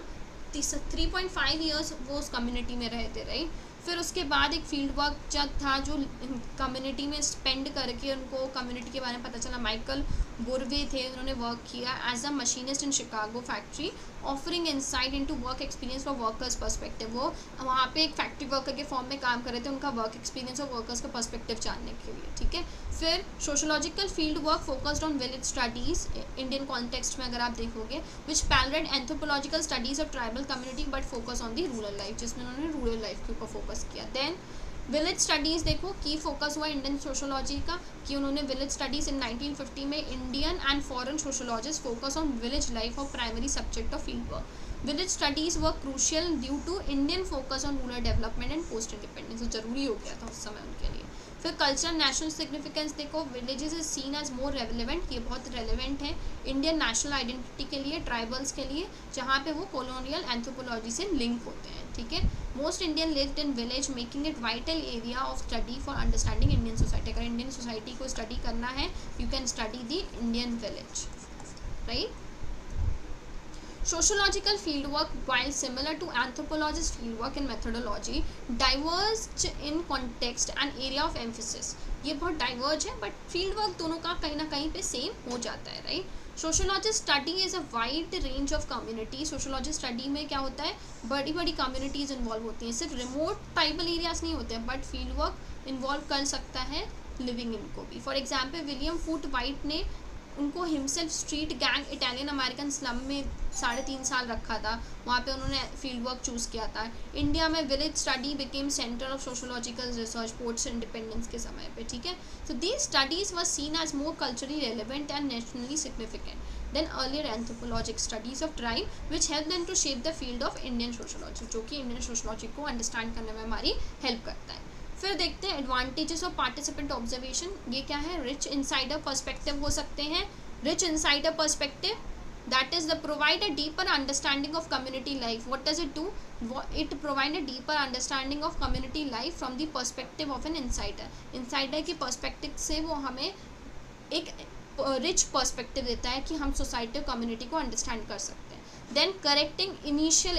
3.5 ईयर्स वो उस कम्युनिटी में रहते रहे. फिर उसके बाद एक फील्ड वर्क जब था जो कम्युनिटी में स्पेंड करके उनको कम्युनिटी के बारे में पता चला. माइकल बुरवे थे, उन्होंने वर्क किया as a machinist in Chicago factory, offering insight into work experience for workers perspective. वो वहाँ पे एक फैक्ट्री वर्कर के फॉर्म में काम कर रहे थे, उनका वर्क एक्सपीरियंस और वर्कर्स का पर्सपेक्टिव जानने के लिए. ठीक है, फिर sociological field work focused on village studies Indian context में अगर आप देखोगे, which parallel anthropological studies of tribal community but focus on the rural life, जिसमें उन्होंने रूरल लाइफ के ऊपर फोकस किया. देन विलेज स्टडीज़ देखो, की फोकस हुआ इंडियन सोशोलॉजी का कि उन्होंने विलेज स्टडीज़ इन 1950 में Indian and foreign sociologist focus on village life और primary subject of field work. Village studies were crucial due to Indian focus on rural development and post independence. ज़रूरी हो गया था उस समय उनके लिए. फिर कल्चरल नेशनल सिग्निफिकेंस देखो, villages is seen as more relevant. ये बहुत रेलिवेंट है इंडियन नेशनल आइडेंटिटी के लिए, ट्राइबल्स के लिए, जहाँ पे वो कॉलोनियल एंथ्रोपोलॉजी से लिंक होते हैं. ठीक है, most Indian lived in village making it vital area of study for understanding Indian society. अगर इंडियन सोसाइटी को स्टडी करना है, you can study the Indian village. Right. Sociological fieldwork, while similar to anthropologist fieldwork in methodology, diverged in context and area of emphasis. ये बहुत diverge है, but fieldwork दोनों का कहीं ना कहीं पे सेम हो जाता है. Right. Sociologist study is a wide range of community. Sociologist study में क्या होता है, बड़ी बड़ी कम्युनिटीज़ इन्वॉल्व होती हैं. सिर्फ रिमोट ट्राइबल एरियाज नहीं होते हैं, बट फील्ड वर्क इन्वॉल्व कर सकता है लिविंग इनको भी. For example William foot white ने उनको himself street gang Italian American slum में 3.5 साल रखा था. वहाँ पे उन्होंने फील्ड वर्क चूज़ किया था. इंडिया में village study became centre of sociological research post independence के समय पे. ठीक है, so these studies were seen as more culturally relevant and nationally significant. Than earlier anthropologic studies of tribe which help them to shape the field of Indian sociology, जो कि इंडियन सोशोलॉजी को अंडरस्टैंड करने में हमारी हेल्प करता है। फिर देखते हैं एडवांटेजेस ऑफ पार्टिसिपेंट ऑब्जर्वेशन। ये क्या है? रिच इनसाइडर पर्सपेक्टिव हो सकते हैं। Rich insider perspective, that is the provide a deeper understanding of community life. What does it do? It provide a deeper understanding of community life from the perspective of an insider. Insider की perspective से वो हमें एक रिच पर्सपेक्टिव देता है कि हम सोसाइटी और कम्युनिटी को अंडरस्टैंड कर सकते हैं। Then correcting initial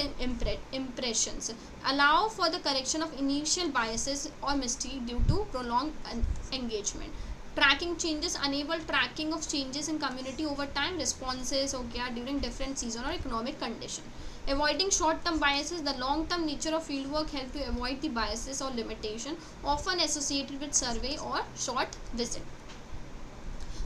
impressions, allow for the correction of initial biases or mistake due to prolonged engagement. Tracking changes, enable tracking of changes in community over time, responses हो गया ड्यूरिंग डिफरेंट सीजन और economic condition. Avoiding short term biases, the long term nature of field work help to avoid the biases और limitation often associated with survey और short visit.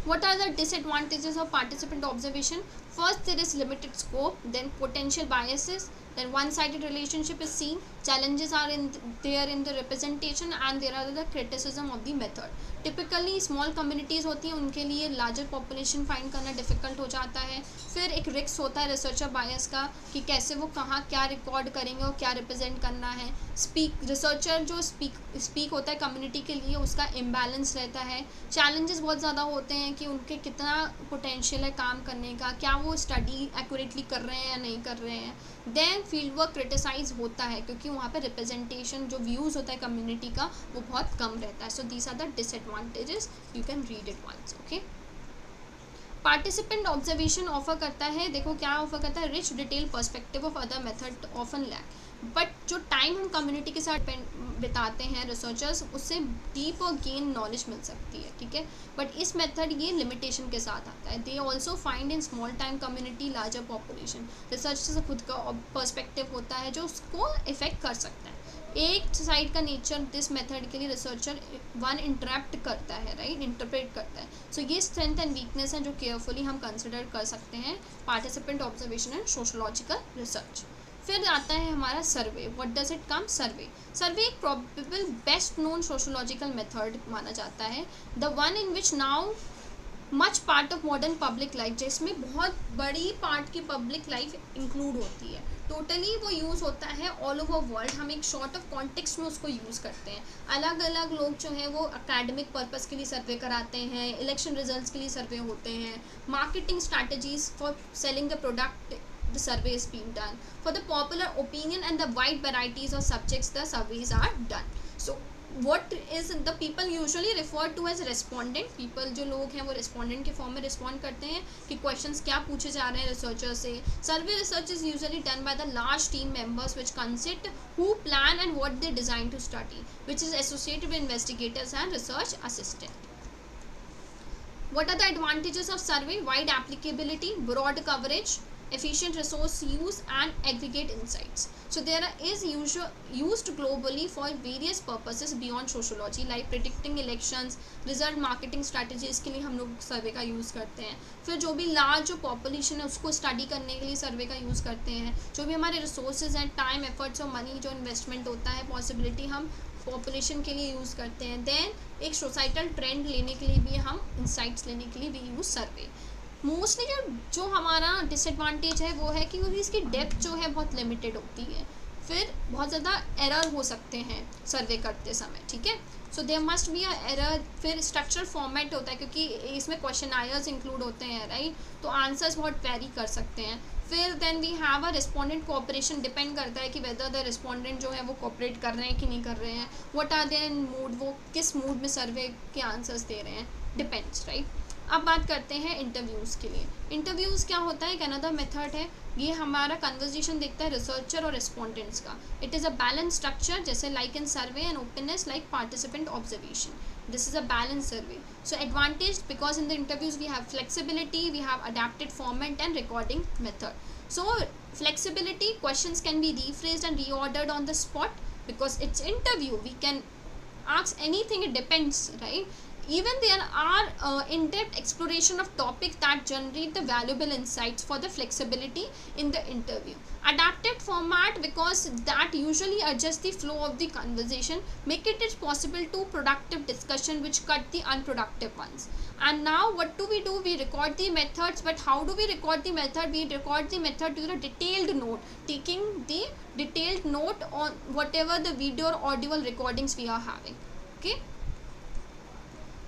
What are the disadvantages of participant observation? First, there is limited scope, then potential biases, then one-sided relationship is seen, challenges are there in the representation, and there are the criticism of the method. Typically small communities होती हैं, उनके लिए larger population find करना difficult हो जाता है। फिर एक risk होता है researcher bias का कि कैसे वो कहाँ क्या record करेंगे और क्या represent करना है। researcher जो speak होता है community के लिए, उसका imbalance रहता है। challenges बहुत ज़्यादा होते हैं कि उनके कितना potential है काम करने का, क्या वो study accurately कर रहे हैं या नहीं कर रहे हैं। देन फील्ड वर्क क्रिटिसाइज होता है क्योंकि वहाँ पे रिप्रेजेंटेशन जो व्यूज़ होता है कम्युनिटी का वो बहुत कम रहता है। So these are the disadvantages, you can read it once. Okay, participant observation offer करता है, देखो क्या ऑफर करता है, rich detail perspective of other method often lack, but जो टाइम हम कम्युनिटी के साथ बिताते हैं रिसर्चर्स, उससे डीप और गेन नॉलेज मिल सकती है, ठीक है। बट इस मेथड ये लिमिटेशन के साथ आता है। They also find in small time community larger population, research से खुद का पर्सपेक्टिव होता है जो उसको इफेक्ट कर सकता है। एक साइड का नेचर दिस मेथड के लिए रिसर्चर वन इंटरप्ट करता है, राइट, इंटरप्रेट करता है। सो ये स्ट्रेंथ एंड वीकनेस है जो केयरफुली हम कंसिडर कर सकते हैं participant observation and sociological research. फिर आता है हमारा survey. What does it come? Survey. Survey एक probable best known sociological method माना जाता है, the one in which now much part of modern public life, जिसमें बहुत बड़ी पार्ट की पब्लिक लाइफ इंक्लूड होती है। टोटली वो यूज़ होता है ऑल ओवर वर्ल्ड, हम एक शॉर्ट ऑफ कॉन्टेक्स्ट में उसको यूज़ करते हैं। अलग अलग लोग जो हैं वो एकेडमिक पर्पस के लिए सर्वे कराते हैं, इलेक्शन रिजल्ट्स के लिए सर्वे होते हैं, marketing strategies for selling the product, the survey is being done, for the popular opinion and the wide varieties of subjects the surveys are done. So what is the people usually referred to as respondent? people जो लोग हैं वो respondent के फॉर्म में रिस्पॉन्ड करते हैं कि क्वेश्चंस क्या पूछे जा रहे हैं रिसर्चर से। सर्वे research is usually done by the large team members which consist who plan and what they design to study, which is associated with investigators and research assistant. What are the advantages of survey? Wide applicability, broad coverage, efficient resource use and aggregate insights. So there is used globally for various purposes beyond sociology, like predicting elections, result marketing strategies के लिए हम लोग सर्वे का यूज़ करते हैं। फिर जो भी लार्ज जो पॉपुलेशन है उसको स्टडी करने के लिए सर्वे का यूज़ करते हैं। जो भी हमारे रिसोर्सेज हैं, टाइम, एफर्ट्स और मनी जो इन्वेस्टमेंट होता है, पॉसिबिलिटी हम पॉपुलेशन के लिए यूज़ करते हैं। देन एक सोसाइटल ट्रेंड लेने के लिए भी हम इंसाइट्स लेने के लिए भी यूज़ सर्वे। मोस्टली जो हमारा डिसएडवांटेज है वो है कि इसकी डेप्थ जो है बहुत लिमिटेड होती है, फिर बहुत ज़्यादा एरर हो सकते हैं सर्वे करते समय, ठीक है। So there must be a error. फिर स्ट्रक्चर फॉर्मेट होता है क्योंकि इसमें क्वेश्चन आयर्स इंक्लूड होते हैं, राइट, तो आंसर्स बहुत वेरी कर सकते हैं। फिर then we have a respondent cooperation, depend करता है कि वेदर द रिस्पोंडेंट जो है वो कोऑपरेट कर रहे हैं कि नहीं कर रहे हैं। What are their in mood, वो किस मूड में सर्वे के आंसर्स दे रहे हैं, डिपेंड्स, राइट। अब बात करते हैं इंटरव्यूज़ के लिए। इंटरव्यूज़ क्या होता है? एक अनदर मेथड है, ये हमारा कन्वर्जेशन देखता है रिसर्चर और रिस्पोंडेंट्स का। It is a balance structure, जैसे like in survey and openness like participant observation. This is a balance survey. So advantage, because in the interviews we have flexibility, we have adapted format and recording method. So flexibility, questions can be rephrased and reordered on the spot because it's interview, we can ask anything, it depends, right. Even there are in-depth exploration of topics that generate the valuable insights for the flexibility in the interview. Adapted format, because that usually adjusts the flow of the conversation, make it is possible to productive discussion which cut the unproductive ones. And now what do? We record the methods, but how do we record the method? We record the method to the detailed note, taking the detailed note on whatever the video or audio recordings we are having. Okay,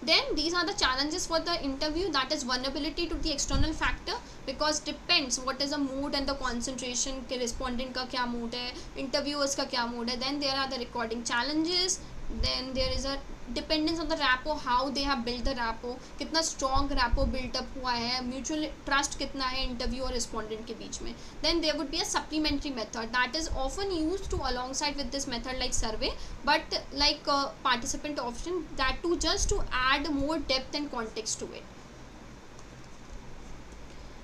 then these are the challenges for the interview, that is vulnerability to the external factor, because depends what is the mood and the concentration के respondent का क्या mood है, interviewers का क्या mood है. Then there are the recording challenges. Then there is a dependence on the rapport, how they have built the rapport, कितना strong rapport built up हुआ है, mutual trust कितना है interview और respondent के बीच में. Then there would be a supplementary method that is often used to alongside with this method like survey, but like participant option, that too just to add more depth and context to it.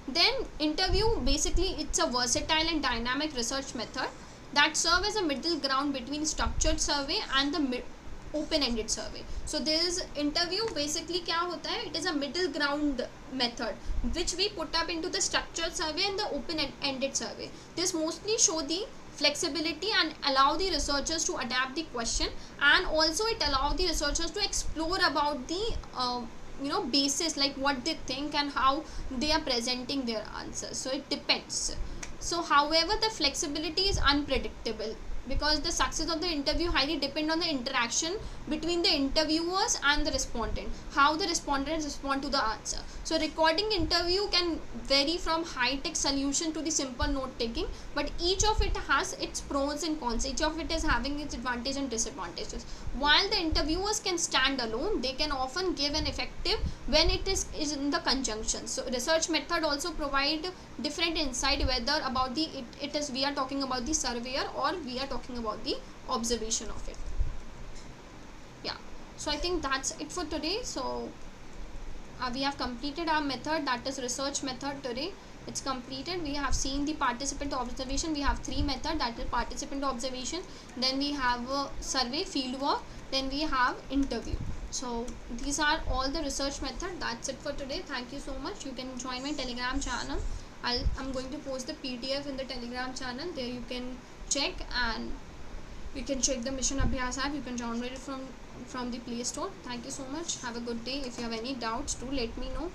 Then interview, basically it's a versatile and dynamic research method that serve as a middle ground between structured survey and the open-ended survey. So this interview basically क्या होता है, it is a middle ground method which we put up into the structured survey and the open-ended survey. This mostly show the flexibility and allow the researchers to adapt the question, and also it allow the researchers to explore about the basis, like what they think and how they are presenting their answers. So it depends. So however, the flexibility is unpredictable because the success of the interview highly depend on the interaction between the interviewers and the respondent, how the respondents respond to the answer. So recording interview can vary from high-tech solution to the simple note-taking, but each of it has its pros and cons. Each of it is having its advantages and disadvantages. While the interviewers can stand alone, they can often give an effective when it is in the conjunction. So research method also provide different insight whether about the it is we are talking about the surveyor or we are talking about the observation of it. Yeah, so I think that's it for today. So we have completed our method, that is research method today. It's completed. We have seen the participant observation. We have three methods, that is participant observation, then we have survey, field work, then we have interview. So these are all the research method. That's it for today. Thank you so much. You can join my Telegram channel. I'm going to post the PDF in the Telegram channel. There you can check, and you can check the Mission Abhyas app. You can download it from the Play Store. Thank you so much. Have a good day. If you have any doubts, do let me know.